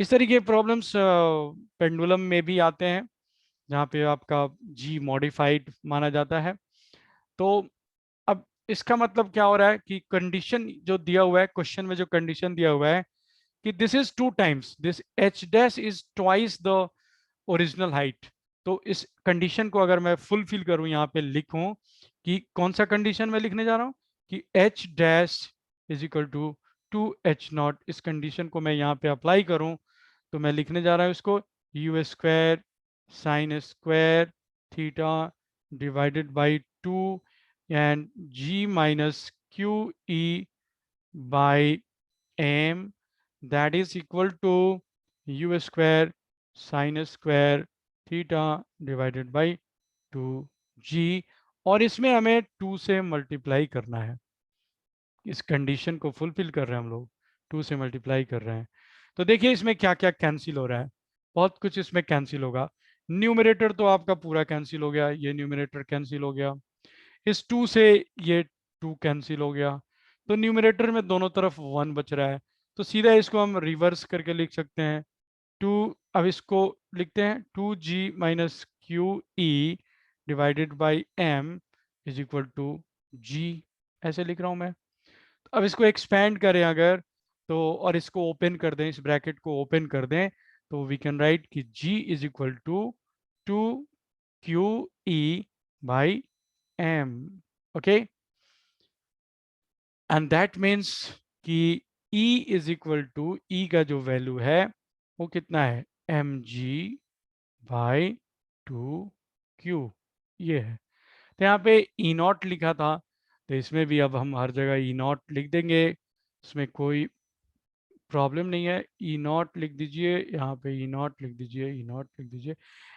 इस तरीके के प्रॉब्लम्स पेंडुलम में भी आते हैं जहाँ पे आपका जी मॉडिफाइड माना जाता है। तो अब इसका मतलब क्या हो रहा है कि कंडीशन जो दिया हुआ है क्वेश्चन में, जो कंडीशन दिया हुआ है कि this is 2 times this H dash is twice the original height. तो इस कंडीशन को अगर मैं फुलफिल करूं यहाँ पे लिखूं कि कौन सा कंडीशन मैं लिखने जा रहा हूँ कि H dash is equal to 2h0, इस कंडीशन को मैं यहाँ पे अप्लाई करूं तो मैं लिखने जा रहा हूँ इसको U square sine square theta divided by 2 and G minus Q E by M that is equal to U square sine square theta divided by 2g, और इसमें हमें 2 से मल्टीप्लाई करना है। इस कंडीशन को फुलफिल कर रहे हैं हम लोग, 2 से मल्टीप्लाई कर रहे हैं। तो देखिए इसमें क्या क्या कैंसिल हो रहा है, बहुत कुछ इसमें कैंसिल होगा। न्यूमरेटर तो आपका पूरा कैंसिल हो गया, ये न्यूमरेटर कैंसिल हो गया, इस 2 से ये 2 कैंसिल हो गया, तो न्यूमरेटर में दोनों तरफ 1 बच रहा है। तो सीधा इसको हम रिवर्स करके लिख सकते हैं 2, अब इसको लिखते हैं 2g minus Q E divided by m is equal to g, ऐसे लिख रहा हूँ मैं। अब इसको एक्सपेंड करें अगर तो, और इसको ओपन कर दें, इस ब्रैकेट को ओपन कर दें, तो वी कैन राइट कि g is equal to 2q e by m। Okay, and that means कि e is equal to, e का जो वैल्यू है वो कितना है mg बाई 2q, ये है। तो यहाँ पे ई नॉट लिखा था तो इसमें भी अब हम हर जगह ई नॉट लिख देंगे, इसमें कोई प्रॉब्लम नहीं है। ई नॉट लिख दीजिए, यहाँ पे ई नॉट लिख दीजिए, ई नॉट लिख दीजिए,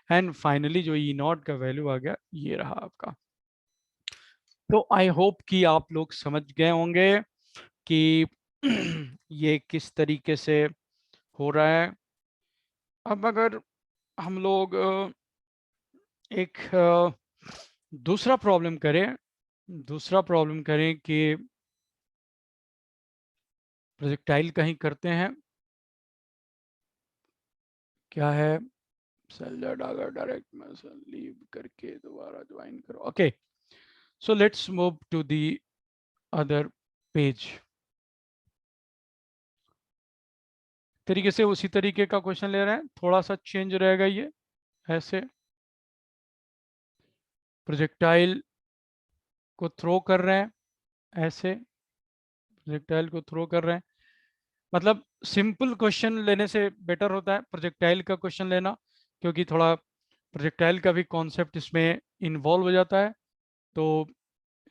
एंड फाइनली जो ई नॉट का वैल्यू आ गया ये रहा आपका। तो आई होप कि आप लोग समझ गए होंगे कि ये किस तरीके से हो रहा है। अब अगर हम लोग एक दूसरा प्रॉब्लम करें, कि प्रोजेक्टाइल कहीं करते हैं, क्या है सेलेक्ट अगर डायरेक्ट में से लीव करके दोबारा ज्वाइन करो। Okay, so let's move to the other page. तरीके से उसी तरीके का क्वेश्चन ले रहे हैं, थोड़ा सा चेंज रहेगा ये। ऐसे प्रोजेक्टाइल को थ्रो कर रहे हैं, ऐसे प्रोजेक्टाइल को थ्रो कर रहे हैं। मतलब सिंपल क्वेश्चन लेने से बेटर होता है प्रोजेक्टाइल का क्वेश्चन लेना, क्योंकि थोड़ा प्रोजेक्टाइल का भी कॉन्सेप्ट इसमें इन्वॉल्व हो जाता है। तो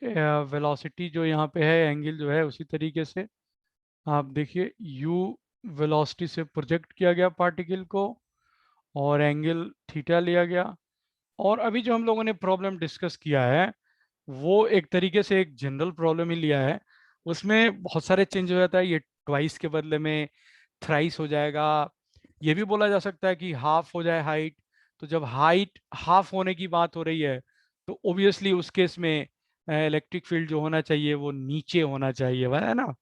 वेलोसिटी जो यहाँ पे है, एंगल जो है उसी तरीके से आप देखिए, u वेलोसिटी से प्रोजेक्ट किया गया पार्टिकल को और एंगल थीटा लिया गया। और अभी जो हम लोगों ने प्रॉब्लम डिस्कस किया है वो एक तरीके से एक जनरल प्रॉब्लम ही लिया है, उसमें बहुत सारे चेंज हो जाता है। ये ट्वाइस के बदले में थ्राइस हो जाएगा। ये भी बोला जा सकता है कि हाफ हो जाए हाइट। तो जब हाइट हाफ होने की बात हो रही है तो ओबियसली उस केस में इलेक्ट्रिक फील्ड जो होना चाहिए वो नीचे होना चाहिए, है ना।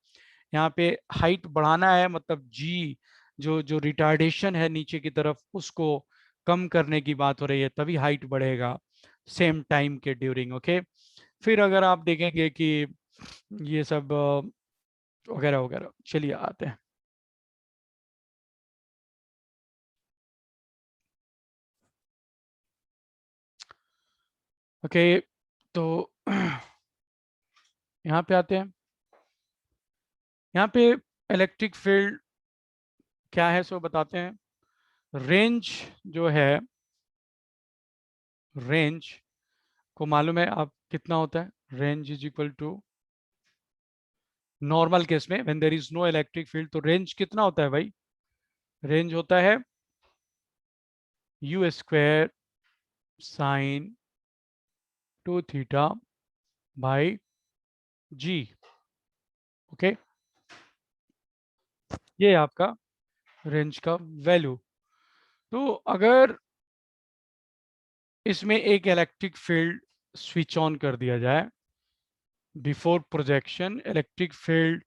यहाँ पे हाइट बढ़ाना है, मतलब जी जो जो रिटार्डेशन है नीचे की तरफ उसको कम करने की बात हो रही है, तभी हाइट बढ़ेगा सेम टाइम के ड्यूरिंग। ओके, फिर अगर आप देखेंगे कि ये सब वगैरह वगैरह, चलिए आते हैं। ओके, तो यहाँ पे आते हैं। यहाँ पे इलेक्ट्रिक फील्ड क्या है सो बताते हैं। रेंज जो है, रेंज को मालूम है आप कितना होता है। Range is equal to, normal case में when there is no electric field, तो रेंज कितना होता है भाई। रेंज होता है u square sine 2 theta by g. Okay, ये आपका रेंज का वैल्यू। तो अगर इसमें एक इलेक्ट्रिक फील्ड स्विच ऑन कर दिया जाए बिफोर प्रोजेक्शन, इलेक्ट्रिक फील्ड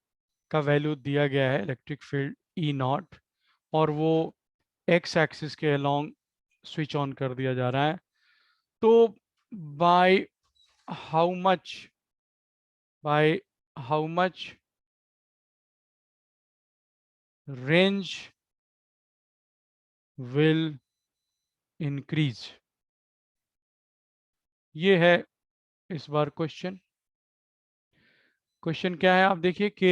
का वैल्यू दिया गया है इलेक्ट्रिक फील्ड ई नॉट, और वो एक्स एक्सिस के अलोंग स्विच ऑन कर दिया जा रहा है, तो by how much, by how much range will increase, ये है इस बार क्वेश्चन। क्वेश्चन क्या है आप देखिए कि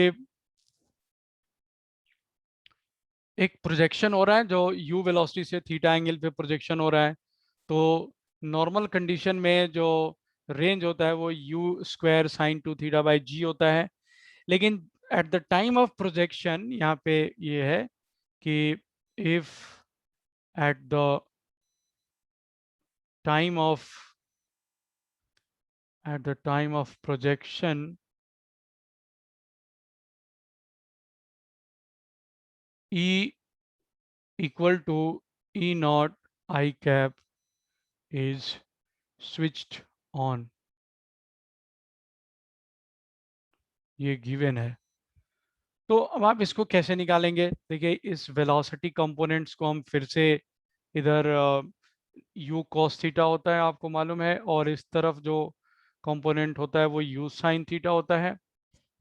एक प्रोजेक्शन हो रहा है जो u वेलोसिटी से थीटा एंगल पे प्रोजेक्शन हो रहा है। तो नॉर्मल कंडीशन में जो रेंज होता है वो u square sine 2 theta by g होता है। लेकिन at the time of projection यहाँ पे ये है कि if at the time of, at the time of projection E equal to E naught I cap is switched on, ये given है। तो अब आप इसको कैसे निकालेंगे, देखिए इस वेलोसिटी कंपोनेंट्स को हम फिर से इधर u cos थीटा होता है आपको मालूम है, और इस तरफ जो कंपोनेंट होता है वो u sin थीटा होता है।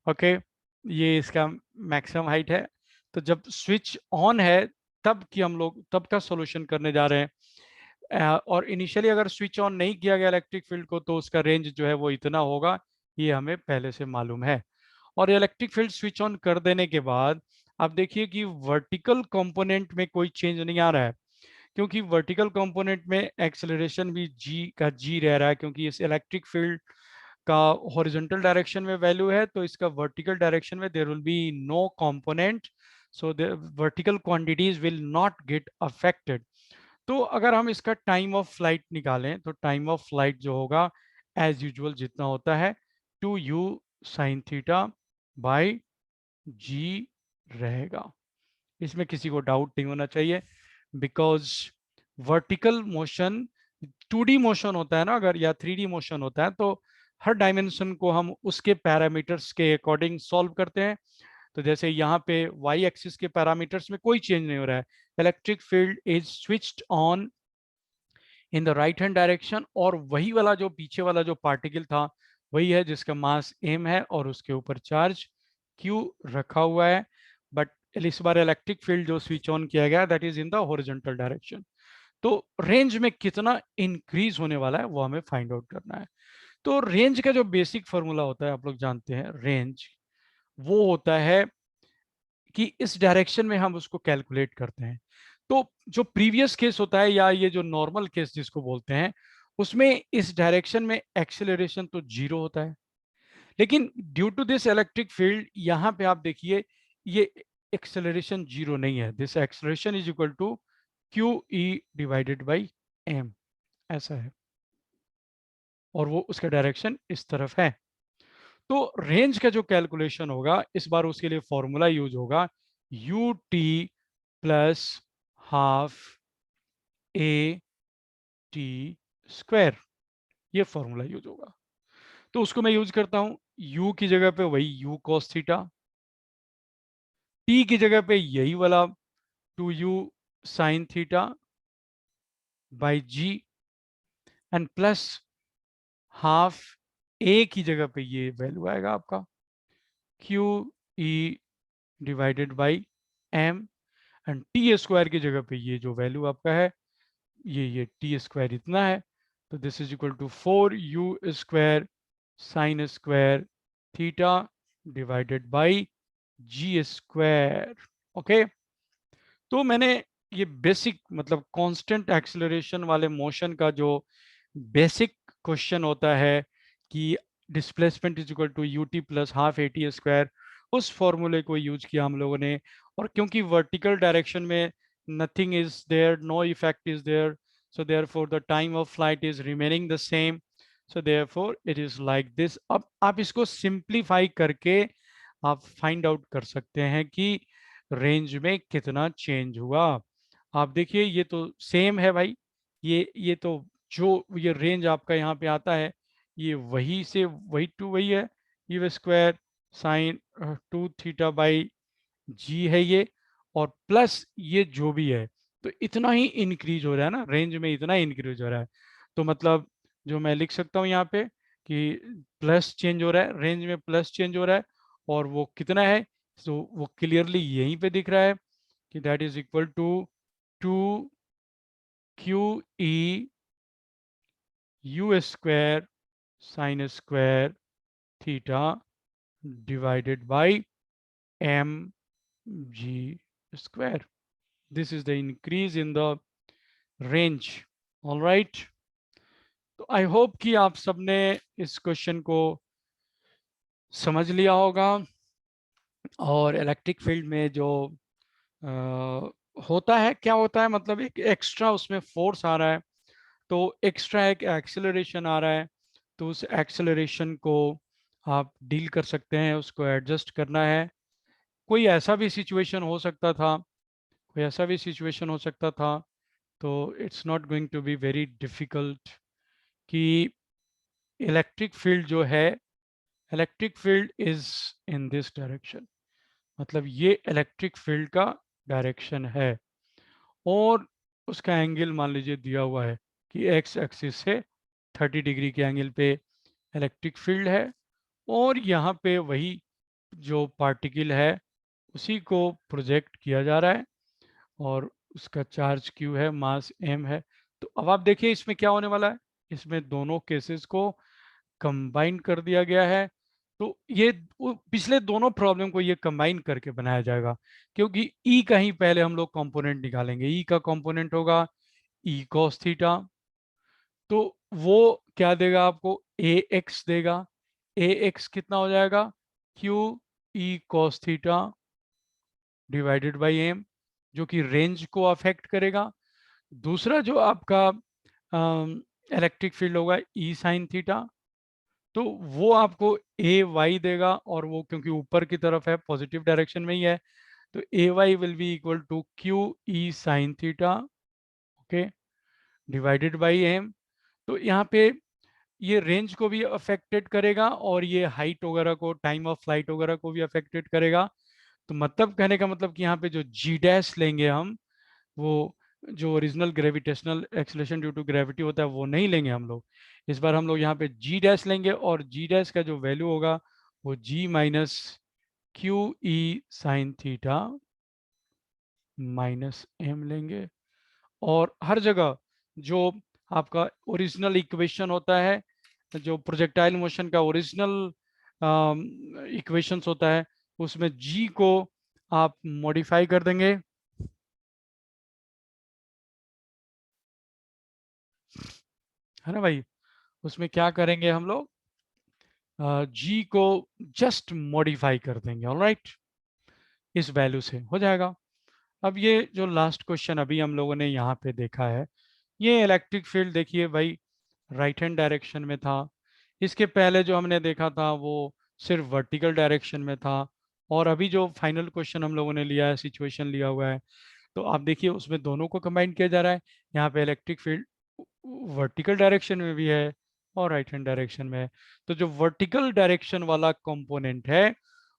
ओके, ये इसका मैक्सिमम हाइट है। तो जब स्विच ऑन है तब की हम लोग तब का सॉल्यूशन करने जा रहे हैं। और इनिशियली अगर स्विच ऑन नहीं किया गया इलेक्ट्रिक फील्ड को तो उसका रेंज जो है वो इतना होगा, ये हमें पहले से मालूम है। और इलेक्ट्रिक फील्ड स्विच ऑन कर देने के बाद आप देखिए कि वर्टिकल कंपोनेंट में कोई चेंज नहीं आ रहा है, क्योंकि वर्टिकल कंपोनेंट में एक्सेलरेशन भी जी का जी रह रहा है, क्योंकि इस इलेक्ट्रिक फील्ड का हॉरिजॉन्टल डायरेक्शन में वैल्यू है, तो इसका वर्टिकल डायरेक्शन में there will be no component, so the vertical quantities will not get affected. तो अगर हम इसका टाइम ऑफ फ्लाइट निकालें तो टाइम ऑफ फ्लाइट जो होगा एज यूजुअल जितना होता है 2u साइन थीटा बाई जी रहेगा। इसमें किसी को डाउट नहीं होना चाहिए, because vertical motion 2D motion होता है ना अगर, या 3D मोशन होता है, तो हर डायमेंशन को हम उसके पैरामीटर्स के अकॉर्डिंग सॉल्व करते हैं। तो जैसे यहाँ पे y एक्सिस के पैरामीटर्स में कोई चेंज नहीं हो रहा है, electric field is switched on in the right hand direction, और वही वाला जो पीछे वाला जो पार्टिकल था वही है जिसका मास m है और उसके ऊपर चार्ज q रखा हुआ है। बट इस बार इलेक्ट्रिक फील्ड जो स्विच ऑन किया गया that is in the horizontal direction. तो रेंज में कितना इंक्रीज होने वाला है वो हमें फाइंड आउट करना है। तो रेंज का जो बेसिक फॉर्मूला होता है आप लोग जानते हैं, रेंज वो होता है कि इस डायरेक्शन में हम उसको कैलकुलेट करते हैं। तो जो प्रीवियस केस होता है या ये जो नॉर्मल केस जिसको बोलते हैं, उसमें इस डायरेक्शन में एक्सेलरेशन तो जीरो होता है, लेकिन due to this electric field यहाँ पे आप देखिए ये एक्सेलरेशन जीरो नहीं है। This acceleration is equal to Q E divided by M, ऐसा है, और वो उसका डायरेक्शन इस तरफ है। तो रेंज का जो कैलकुलेशन होगा इस बार उसके लिए फॉर्मूला यूज होगा you T plus half A T square, ये फॉर्मूला यूज होगा। तो उसको मैं यूज करता हूं, u की जगह पे वही u cos थीटा, t की जगह पे यही वाला 2u sin theta by G, and plus half a की जगह पे ये वैल्यू आएगा आपका q e divided by m, and T square की जगह पे ये जो वैल्यू आपका है ये टी स्क्वायर इतना है। तो this is equal to 4u square sine square theta divided by G square. Okay, तो मैंने ये बेसिक मतलब कांस्टेंट एक्सेलरेशन वाले मोशन का जो बेसिक क्वेश्चन होता है कि displacement is equal to U T plus half A T square, उस फॉर्मूले को यूज किया हम लोगों ने। और क्योंकि वर्टिकल डायरेक्शन में nothing is there, no effect is there, so therefore the time of flight is remaining the same, so therefore it is like this। अब आप इसको सिंप्लीफाई करके आप फाइंड आउट कर सकते हैं कि रेंज में कितना चेंज हुआ। आप देखिए ये तो सेम है भाई, ये तो जो ये रेंज आपका यहाँ पे आता है ये वही से वही टू वही है, ये स्क्वायर साइन 2 थीटा बाई जी है ये, और प्लस ये जो भी है, तो इतना ही इंक्रीज हो रहा है ना, रेंज में इतना इंक्रीज हो रहा है। तो मतलब जो मैं लिख सकता हूँ यहाँ पे कि प्लस चेंज हो रहा है, रेंज में प्लस चेंज हो रहा है, और वो कितना है, तो वो क्लियरली यहीं पे दिख रहा है कि that is equal to 2 QE U square sine square theta divided by M G square. This is the increase in the range। all right, तो आई होप कि आप सबने इस क्वेश्चन को समझ लिया होगा। और इलेक्ट्रिक फील्ड में जो होता है, क्या होता है मतलब एक एक्स्ट्रा उसमें फोर्स आ रहा है, तो एक्स्ट्रा एक एक्सेलरेशन आ रहा है, तो उस एक्सेलरेशन को आप डील कर सकते हैं, उसको एडजस्ट करना है। कोई ऐसा भी सिचुएशन हो सकता था, कोई ऐसा भी सिचुएशन हो सकता था, तो it's not going to be very difficult कि इलेक्ट्रिक फील्ड जो है, electric field is in this direction, मतलब ये इलेक्ट्रिक फील्ड का डायरेक्शन है, और उसका एंगल मान लीजिए दिया हुआ है कि एक्स एक्सिस से 30 डिग्री के एंगल पे इलेक्ट्रिक फील्ड है, और यहाँ पे वही जो पार्टिकल है उसी को प्रोजेक्ट किया जा रहा है, और उसका चार्ज क्यू है, मास एम है। तो अब आप देखिए इसमें क्या होने वाला है, इसमें दोनों केसेस को कंबाइन कर दिया गया है। तो ये पिछले दोनों प्रॉब्लम को ये कंबाइन करके बनाया जाएगा, क्योंकि ई का ही पहले हम लोग कंपोनेंट निकालेंगे। ई का कंपोनेंट होगा ई कॉस थीटा, तो वो क्या देगा आपको, ए एक्स देगा। ए एक्स कितना हो जाएगा, Q E cos theta divided by M, जो कि रेंज को अफेक्ट करेगा। दूसरा जो आपका इलेक्ट्रिक फील्ड होगा ई साइन थीटा, तो वो आपको ए वाई देगा, और वो क्योंकि ऊपर की तरफ है, पॉजिटिव डायरेक्शन में ही है, तो a y will be equal to Q E sine theta, okay, divided by m. तो यहाँ पे ये रेंज को भी अफेक्टेड करेगा, और ये हाइट वगैरह को, टाइम ऑफ फ्लाइट वगैरह को भी अफेक्टेड करेगा। तो मतलब कहने का मतलब कि यहाँ पे जो जी डैश लेंगे हम, वो जो original gravitational acceleration due to gravity होता है वो नहीं लेंगे हम लोग। इस बार हम लोग यहाँ पे जी डैश लेंगे, और जी डैश का जो वैल्यू होगा वो g minus Q E sine theta minus m लेंगे। और हर जगह जो आपका ओरिजिनल इक्वेशन होता है, जो प्रोजेक्टाइल मोशन का ओरिजिनल इक्वेशंस होता है, उसमें जी को आप मॉडिफाई कर देंगे। है ना भाई? उसमें क्या करेंगे हम लोग, जी को जस्ट मॉडिफाई कर देंगे। ऑलराइट, इस वैल्यू से हो जाएगा। अब ये जो लास्ट क्वेश्चन अभी हम लोगों ने यहाँ पे देखा है, ये इलेक्ट्रिक फील्ड देखिए भाई राइट हैंड डायरेक्शन में था। इसके पहले जो हमने देखा था वो सिर्फ वर्टिकल डायरेक्शन में था। और अभी जो फाइनल क्वेश्चन हम लोगों ने लिया है, सिचुएशन लिया हुआ है, तो आप देखिए उसमें दोनों को कंबाइन किया जा रहा है। यहाँ पे इलेक्ट्रिक फील्ड वर्टिकल डायरेक्शन में भी है और राइट हैंड डायरेक्शन में है। तो जो वर्टिकल डायरेक्शन वाला कंपोनेंट है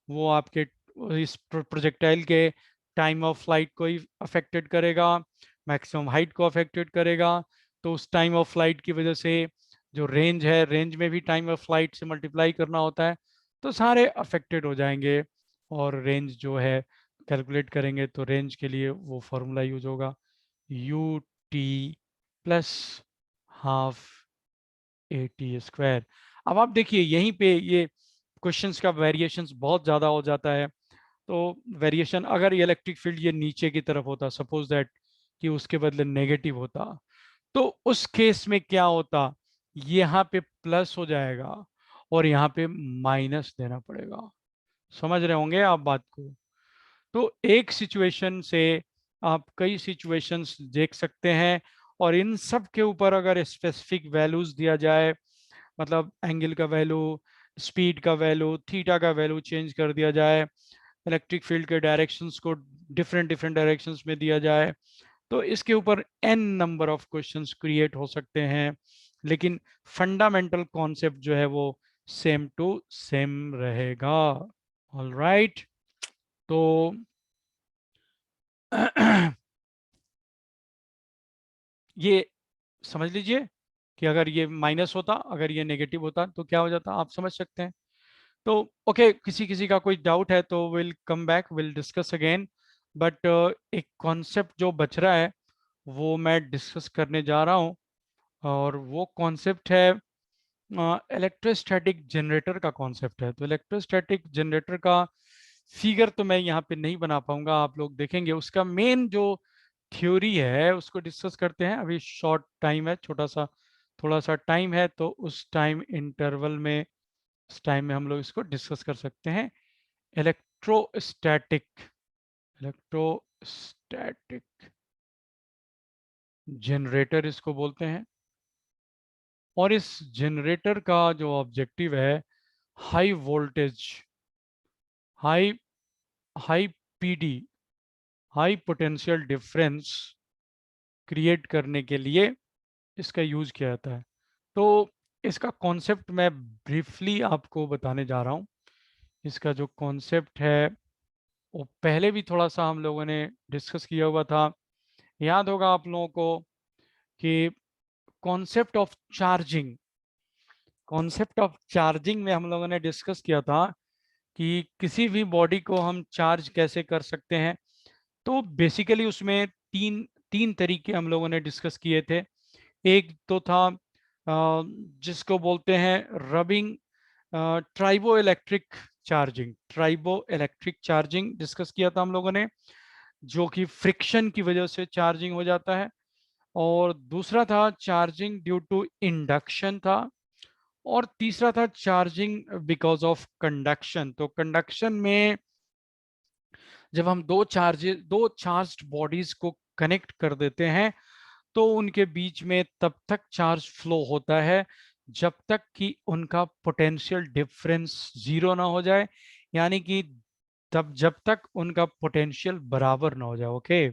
वो आपके इस प्रोजेक्टाइल के टाइम ऑफ फ्लाइट को ही अफेक्टेड करेगा, मैक्सिमम हाइट को अफेक्टेड करेगा। तो उस टाइम ऑफ फ्लाइट की वजह से जो रेंज है, रेंज में भी टाइम ऑफ फ्लाइट से मल्टीप्लाई करना होता है, तो सारे अफेक्टेड हो जाएंगे। और रेंज जो है कैलकुलेट करेंगे तो रेंज के लिए वो फॉर्मूला यूज होगा, you T plus half A T square. अब आप देखिए यहीं पे ये क्वेश्चंस का वेरिएशंस बहुत ज़्यादा हो जाता है। तो वेरिएशन, अगर ये इलेक्ट्रिक फील्ड ये नीचे की तरफ होता, सपोज दैट कि उसके बदले नेगेटिव होता, तो उस केस में क्या होता, यहाँ पे प्लस हो जाएगा और यहाँ पे माइनस देना पड़ेगा। समझ रहे होंगे आप बात को? तो एक सिचुएशन से आप कई सिचुएशंस देख सकते हैं। और इन सब के ऊपर अगर स्पेसिफिक वैल्यूज दिया जाए, मतलब एंगल का वैल्यू, स्पीड का वैल्यू, थीटा का वैल्यू चेंज कर दिया जाए, इलेक्ट्रिक फील्ड के डायरेक्शंस को डिफरेंट डिफरेंट डायरेक्शंस में दिया जाए, तो इसके ऊपर N number of questions create हो सकते हैं। लेकिन फंडामेंटल कॉन्सेप्ट जो है वो सेम टू सेम रहेगा। ऑल राइट, तो ये समझ लीजिए कि अगर ये माइनस होता, अगर ये नेगेटिव होता तो क्या हो जाता, आप समझ सकते हैं। तो ओके, किसी किसी का कोई डाउट है तो will come back, will discuss again. But एक कॉन्सेप्ट जो बच रहा है वो मैं डिस्कस करने जा रहा हूँ, और वो कॉन्सेप्ट है इलेक्ट्रोस्टैटिक जनरेटर का कॉन्सेप्ट है। तो इलेक्ट्रोस्टैटिक जनरेटर का फिगर तो मैं यहाँ पे नहीं बना पाऊंगा, आप लोग देखेंगे। उसका मेन जो थ्योरी है उसको डिस्कस करते हैं। अभी शॉर्ट टाइम है, छोटा सा थोड़ा सा टाइम है, तो उस टाइम इंटरवल में, उस टाइम में हम लोग इसको डिस्कस कर सकते हैं। इलेक्ट्रोस्टैटिक, इलेक्ट्रोस्टैटिक जनरेटर इसको बोलते हैं। और इस जनरेटर का जो ऑब्जेक्टिव है, high voltage, high high PD, high potential difference create करने के लिए इसका यूज किया जाता है। तो इसका कॉन्सेप्ट मैं ब्रीफली आपको बताने जा रहा हूँ। इसका जो कॉन्सेप्ट है वो पहले भी थोड़ा सा हम लोगों ने डिस्कस किया हुआ था। याद होगा आप लोगों को कि concept of charging, concept of charging में हम लोगों ने डिस्कस किया था कि किसी भी बॉडी को हम चार्ज कैसे कर सकते हैं। तो बेसिकली उसमें तीन तीन तरीके हम लोगों ने डिस्कस किए थे। एक तो था जिसको बोलते हैं rubbing, tribo electric charging, tribo electric charging discuss किया था हम लोगों ने, जो कि फ्रिक्शन की वजह से चार्जिंग हो जाता है। और दूसरा था चार्जिंग ड्यू टू इंडक्शन था। और तीसरा था चार्जिंग बिकॉज ऑफ कंडक्शन। तो कंडक्शन में जब हम दो चार्ज्ड बॉडीज को कनेक्ट कर देते हैं तो उनके बीच में तब तक चार्ज फ्लो होता है जब तक कि उनका पोटेंशियल डिफरेंस जीरो ना हो जाए, यानी कि तब जब तक उनका पोटेंशियल बराबर ना हो जाए। ओके।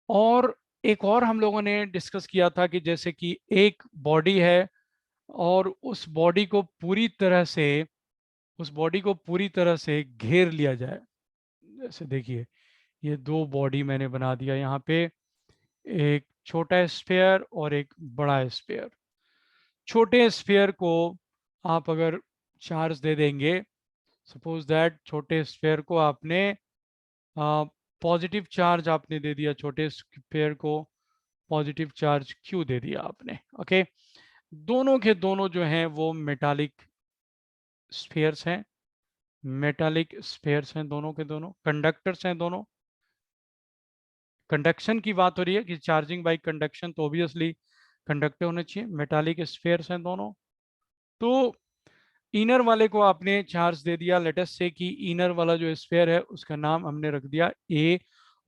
और एक और हम लोगों ने डिस्कस किया था कि जैसे कि एक बॉडी है और उस बॉडी को पूरी तरह से, उस बॉडी को पूरी तरह से घेर लिया जाए। जैसे देखिए ये दो बॉडी मैंने बना दिया यहाँ पे, एक छोटा स्फीयर और एक बड़ा स्फीयर। छोटे स्फीयर को आप अगर चार्ज दे देंगे, सपोज दैट छोटे स्फीयर को आपने पॉजिटिव चार्ज आपने दे दिया छोटे स्फीयर को, पॉजिटिव चार्ज क्यू दे दिया आपने। ओके, दोनों के दोनों जो हैं वो मेटालिक स्फीयर्स हैं, मेटालिक स्फीयर्स हैं, दोनों के दोनों कंडक्टर्स हैं दोनों। कंडक्शन की बात हो रही है कि चार्जिंग बाई कंडक्शन, तो ऑब्वियसली कंडक्टर होने चाहिए, मेटालिक स्फीयर्स हैं दोनों। तो इनर वाले को आपने चार्ज दे दिया, लेट अस से कि इनर वाला जो स्फीयर है उसका नाम हमने रख दिया ए,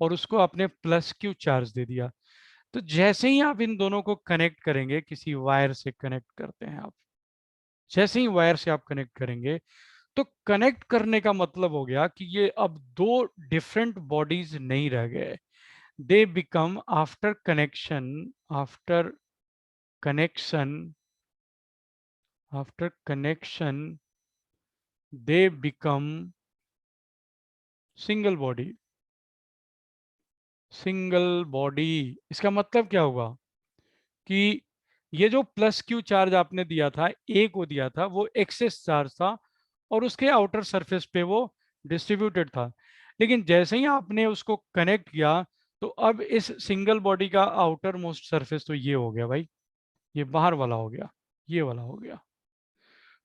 और उसको आपने प्लस क्यू चार्ज दे दिया। तो जैसे ही आप इन दोनों को कनेक्ट करेंगे, किसी वायर से कनेक्ट करते हैं आप, जैसे ही वायर से आप कनेक्ट करेंगे, तो कनेक्ट करने का मतलब हो गया कि ये अब दो डिफरेंट बॉडीज नहीं रह गए। They become after connection, after connection after connection they become single body, single body. इसका मतलब क्या होगा कि ये जो प्लस क्यू चार्ज आपने दिया था, ए को दिया था, वो एक्सेस चार्ज था और उसके आउटर सरफेस पे वो डिस्ट्रीब्यूटेड था। लेकिन जैसे ही आपने उसको कनेक्ट किया, तो अब इस सिंगल बॉडी का आउटर मोस्ट सरफेस तो ये हो गया भाई, ये बाहर वाला हो गया, ये वाला हो गया।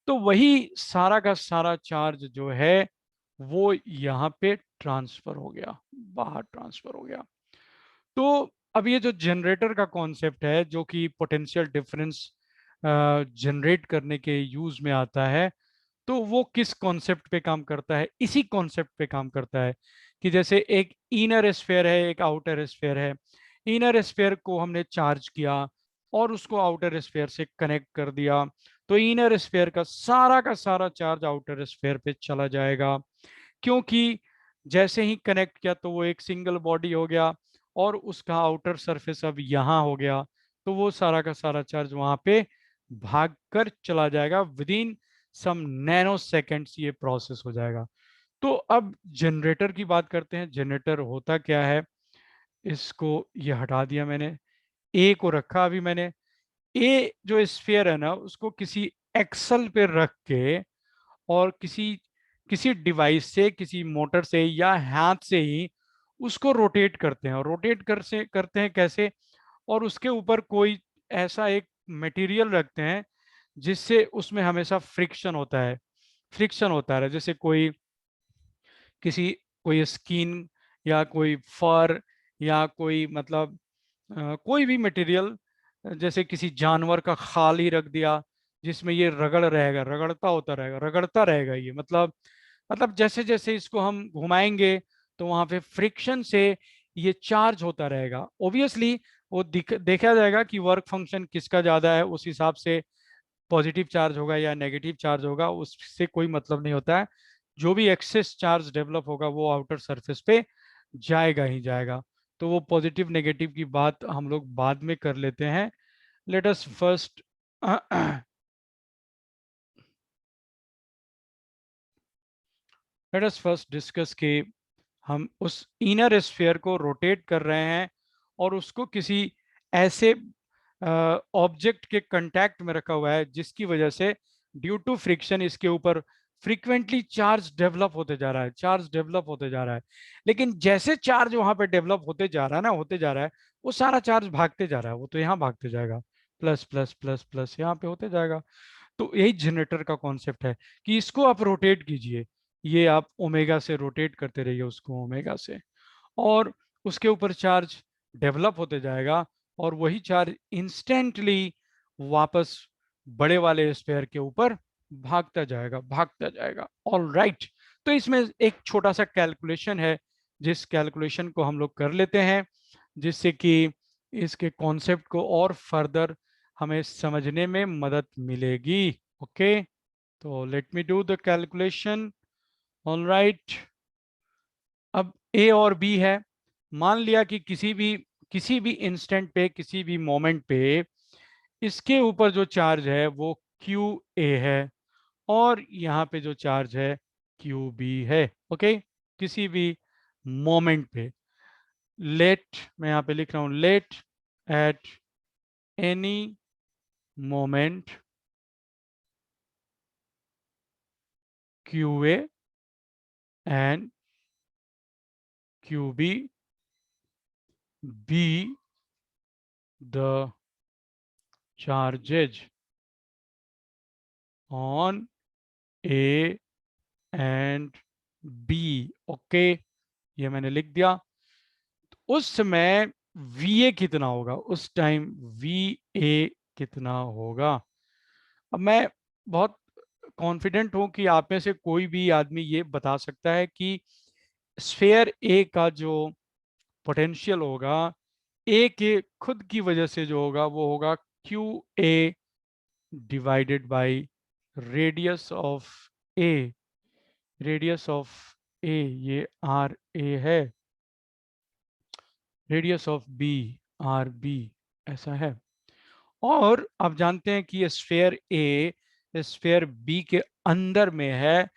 तो वही सारा का सारा चार्ज जो है वो यहाँ पे ट्रांसफर हो गया, बाहर ट्रांसफर हो गया। तो अब ये जो जनरेटर का कॉन्सेप्ट है, जो कि पोटेंशियल डिफरेंस जनरेट करने के यूज में आता है, तो वो किस कॉन्सेप्ट पे काम करता है? इसी कॉन्सेप्ट पे काम करता है कि जैसे एक इनर स्फीयर है, एक आउटर स्फीयर है। इनर स्फीयर को हमने चार्ज किया और उसको आउटर स्फीयर से कनेक्ट कर दिया, तो इनर स्फीयर का सारा चार्ज आउटर स्फीयर पे चला जाएगा, क्योंकि जैसे ही कनेक्ट किया तो वो एक सिंगल बॉडी हो गया और उसका आउटर सरफेस अब यहाँ हो गया, तो वो सारा का सारा चार्ज वहां पे भाग कर चला जाएगा। Within some nanoseconds ये प्रोसेस हो जाएगा। तो अब जनरेटर की बात करते हैं। जनरेटर होता क्या है, इसको ये हटा दिया मैंने, ए को रखा अभी मैंने। ए जो स्फीयर है ना, उसको किसी एक्सल पे रख के और किसी किसी डिवाइस से, किसी मोटर से या हाथ से ही उसको रोटेट करते हैं। और रोटेट कर से करते हैं कैसे? और उसके ऊपर कोई ऐसा एक मटेरियल रखते हैं जिससे उसमें हमेशा फ्रिक्शन होता है, फ्रिक्शन होता है। जैसे किसी कोई स्किन या कोई फर या कोई मतलब कोई भी मटेरियल, जैसे किसी जानवर का खाल ही रख दिया जिसमें ये रगड़ रहेगा, रगड़ता होता रहेगा, रगड़ता रहेगा ये, मतलब जैसे जैसे इसको हम घुमाएंगे तो वहां पे फ्रिक्शन से ये चार्ज होता रहेगा। ऑब्वियसली वो देखा जाएगा कि वर्क फंक्शन किसका ज्यादा है, उस हिसाब से पॉजिटिव चार्ज होगा या नेगेटिव चार्ज होगा, उससे कोई मतलब नहीं होता है। जो भी एक्सेस चार्ज डेवलप होगा वो आउटर सरफेस पे जाएगा ही जाएगा। तो वो पॉजिटिव नेगेटिव की बात हम लोग बाद में कर लेते हैं। Let us first let us first discuss कि हम उस इनर स्फीयर को रोटेट कर रहे हैं और उसको किसी ऐसे ऑब्जेक्ट के कांटेक्ट में रखा हुआ है जिसकी वजह से ड्यू टू फ्रिक्शन इसके ऊपर फ्रीक्वेंटली चार्ज डेवलप होते जा रहा है, चार्ज डेवलप होते जा रहा है। लेकिन जैसे चार्ज वहां पे डेवलप होते जा रहा है ना, होते जा रहा है, वो सारा चार्ज भागते जा रहा है, वो तो यहाँ भागते जाएगा, प्लस प्लस प्लस प्लस यहाँ पे होते जाएगा। तो यही जनरेटर का कॉन्सेप्ट है कि इसको आप रोटेट कीजिए, ये आप ओमेगा से रोटेट करते रहिए उसको, ओमेगा से, और उसके ऊपर चार्ज डेवलप होते जाएगा और वही चार्ज इंस्टेंटली वापस बड़े वाले स्फीयर के ऊपर भागता जाएगा, भागता जाएगा। ऑल राइट, तो इसमें एक छोटा सा कैलकुलेशन है, जिस कैलकुलेशन को हम लोग कर लेते हैं, जिससे कि इसके कॉन्सेप्ट को और फर्दर हमें समझने में मदद मिलेगी। ओके, तो let me do the calculation. All right, अब ए और बी है। मान लिया कि किसी भी इंस्टेंट पे, किसी भी मोमेंट पे इसके ऊपर जो चार्ज है वो क्यू ए है और यहाँ पे जो चार्ज है क्यू बी है। ओके, किसी भी मोमेंट पे, लेट, मैं यहाँ पे लिख रहा हूँ, let at any moment Q A and QB be the charges on A and B. Okay, ये मैंने लिख दिया। उस समय VA कितना होगा, उस टाइम VA कितना होगा। अब मैं बहुत कॉन्फिडेंट हूं कि आप में से कोई भी आदमी ये बता सकता है कि स्फेयर ए का जो पोटेंशियल होगा ए के खुद की वजह से जो होगा वो होगा QA divided by radius of A. Radius of A ये RA है, रेडियस ऑफ बी RB ऐसा है। और आप जानते हैं कि स्फेयर ए स्फेयर बी के अंदर में है,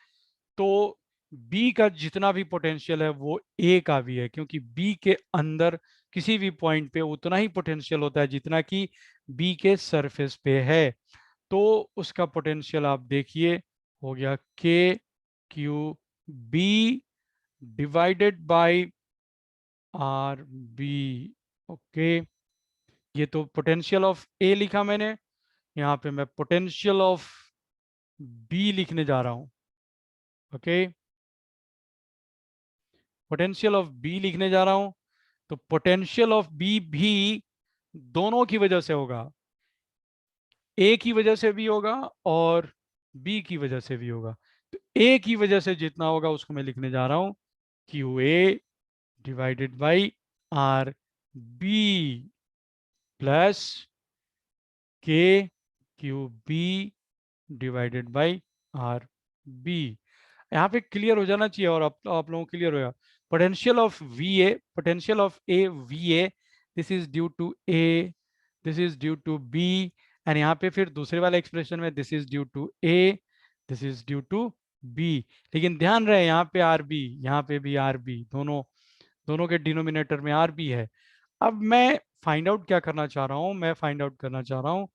तो बी का जितना भी पोटेंशियल है वो ए का भी है, क्योंकि बी के अंदर किसी भी पॉइंट पे उतना ही पोटेंशियल होता है जितना कि बी के सरफेस पे है। तो उसका पोटेंशियल आप देखिए हो गया KQB divided by RB। Okay, ये तो पोटेंशियल ऑफ ए लिखा मैंने, यहाँ पे मैं पोटेंशियल ऑफ बी लिखने जा रहा हूं। ओके, पोटेंशियल ऑफ बी लिखने जा रहा हूं। तो पोटेंशियल ऑफ बी भी दोनों की वजह से होगा, ए की वजह से भी होगा और बी की वजह से भी होगा। तो ए की वजह से जितना होगा उसको मैं लिखने जा रहा हूं QA divided by RB plus KQB divided by RB। यहाँ पे क्लियर हो जाना चाहिए और आप लोगों को क्लियर होगा। Potential of VA, potential of A VA, this is due to A, this is due to B, and यहाँ पे फिर दूसरे वाले एक्सप्रेशन में this is due to A, this is due to B. लेकिन ध्यान रहे यहाँ पे RB, यहाँ पे भी RB, दोनों दोनों के डिनोमिनेटर में RB है। अब मैं फाइंड आउट क्या करना चाह रहा हूँ, मैं फाइंड आउट करना चाह रहा हूँ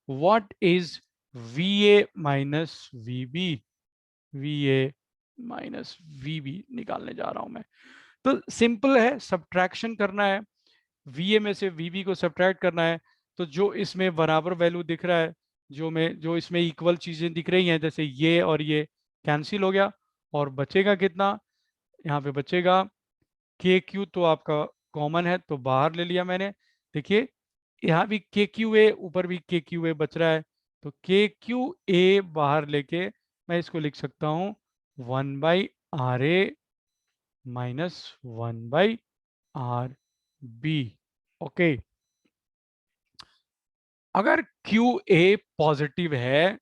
what is VA minus VB। VA minus VB निकालने जा रहा हूं मैं। तो सिंपल है, सब्ट्रैक्शन करना है, VA में से VB को सब्ट्रैक्ट करना है। तो जो इसमें बराबर वैल्यू दिख रहा है, जो इसमें इक्वल चीजें दिख रही हैं, जैसे ये और ये कैंसिल हो गया, और बचेगा कितना, यहाँ पे बचेगा KQ, तो आपका कॉमन है तो बाहर ले लिया मैंने। देखिए यहाँ भी KQA, ऊपर भी KQA बच रहा है, तो KQA बाहर लेके मैं इसको लिख सकता हूँ 1/RA माइनस 1/RB। ओके, अगर QA पॉजिटिव है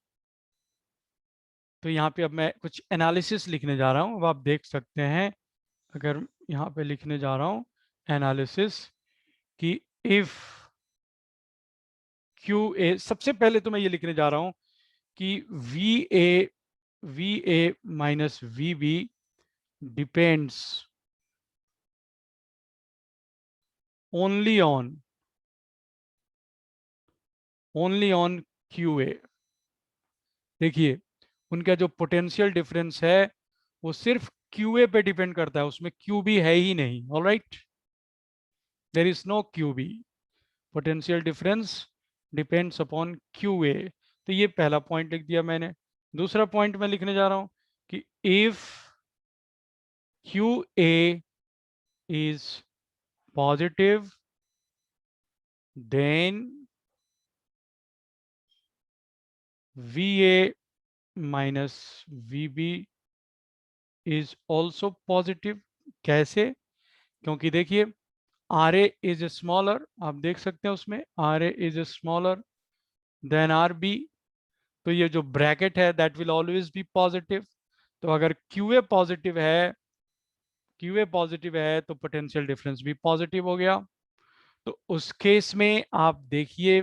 तो यहाँ पे अब मैं कुछ एनालिसिस लिखने जा रहा हूँ, अब आप देख सकते हैं। अगर यहाँ पे लिखने जा रहा हूँ एनालिसिस कि इफ QA, सबसे पहले तो मैं ये लिखने जा रहा हूँ कि VA minus VB depends only on QA। देखिए उनका जो पोटेंशियल डिफरेंस है वो सिर्फ QA पे डिपेंड करता है, उसमें QB है ही नहीं। Alright, there is no QB, potential difference depends upon QA। तो ये पहला पॉइंट लिख दिया मैंने। दूसरा पॉइंट मैं लिखने जा रहा हूं कि if QA is positive then VA minus VB is also positive. कैसे, क्योंकि देखिए RA इज स्मॉलर, आप देख सकते हैं उसमें RA is smaller than RB, तो ये जो ब्रैकेट है that will always be positive. तो अगर QA पॉजिटिव है तो पोटेंशियल डिफरेंस भी पॉजिटिव हो गया। तो उस केस में आप देखिए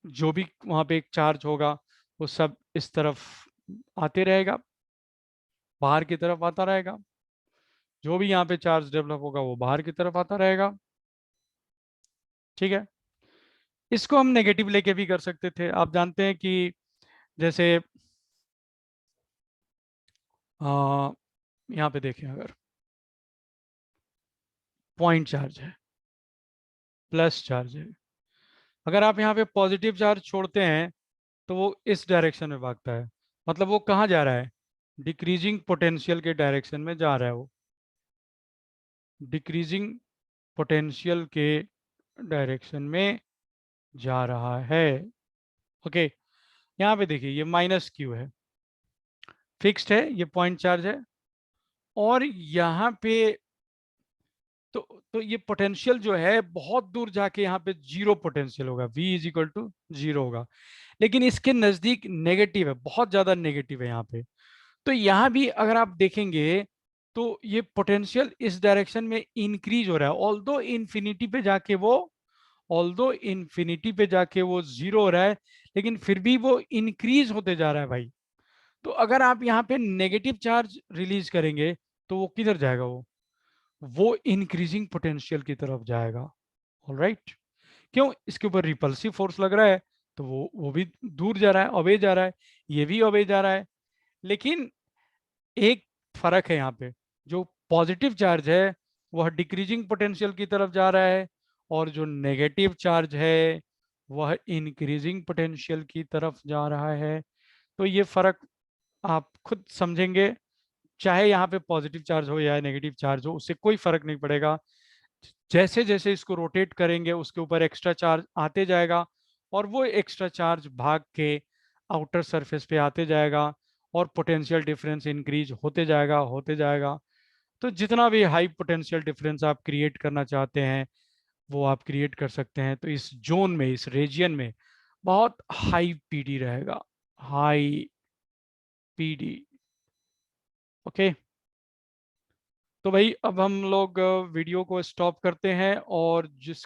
जो भी वहां पे एक चार्ज होगा वो सब इस तरफ आते रहेगा, बाहर की तरफ आता रहेगा। जो भी यहाँ पे चार्ज डेवलप होगा वो बाहर की तरफ आता रहेगा। ठीक है, इसको हम नेगेटिव लेके भी कर सकते थे। आप जानते हैं कि जैसे यहाँ पे देखें, अगर पॉइंट चार्ज है, प्लस चार्ज है। अगर आप यहाँ पे पॉजिटिव चार्ज छोड़ते हैं तो वो इस डायरेक्शन में भागता है, मतलब वो कहाँ जा रहा है, डिक्रीजिंग पोटेंशियल के डायरेक्शन में जा रहा है, वो डिक्रीजिंग पोटेंशियल के डायरेक्शन में जा रहा है। ओके, यहाँ पे देखिए ये माइनस क्यू है, फिक्स्ड है, ये पॉइंट चार्ज है। और यहाँ पे तो ये पोटेंशियल जो है बहुत दूर जाके यहाँ पे जीरो पोटेंशियल होगा, v is equal to zero होगा। लेकिन इसके नजदीक नेगेटिव है, बहुत ज्यादा नेगेटिव है यहाँ पे। तो यहाँ भी अगर आप देखेंगे तो ये पोटेंशियल इस डायरेक्शन में इंक्रीज हो रहा है, ऑल्दो इन्फिनिटी पे जाके वो जीरो हो रहा है, लेकिन फिर भी वो इंक्रीज होते जा रहा है भाई। तो अगर आप यहाँ पे नेगेटिव चार्ज रिलीज करेंगे तो वो किधर जाएगा, वो इंक्रीजिंग पोटेंशियल की तरफ जाएगा। ऑलराइट, क्यों, इसके ऊपर रिपल्सिव फोर्स लग रहा है, तो वो भी दूर जा रहा है, अवे जा रहा है, ये भी अवे जा रहा है। लेकिन एक फर्क है यहाँ पे, जो पॉजिटिव चार्ज है वह डिक्रीजिंग पोटेंशियल की तरफ जा रहा है, और जो नेगेटिव चार्ज है वह इंक्रीजिंग पोटेंशियल की तरफ जा रहा है। तो ये फर्क आप खुद समझेंगे, चाहे यहाँ पे पॉजिटिव चार्ज हो या नेगेटिव चार्ज हो, उससे कोई फर्क नहीं पड़ेगा। जैसे जैसे इसको रोटेट करेंगे उसके ऊपर एक्स्ट्रा चार्ज आते जाएगा, और वो एक्स्ट्रा चार्ज भाग के आउटर सरफेस पे आते जाएगा, और पोटेंशियल डिफरेंस इंक्रीज होते जाएगा। तो जितना भी हाई पोटेंशियल डिफरेंस आप क्रिएट करना चाहते हैं वो आप क्रिएट कर सकते हैं। तो इस जोन में, इस रीजियन में बहुत हाई पीडी रहेगा, हाई पीडी। ओके, तो भाई अब हम लोग वीडियो को स्टॉप करते हैं, और जिस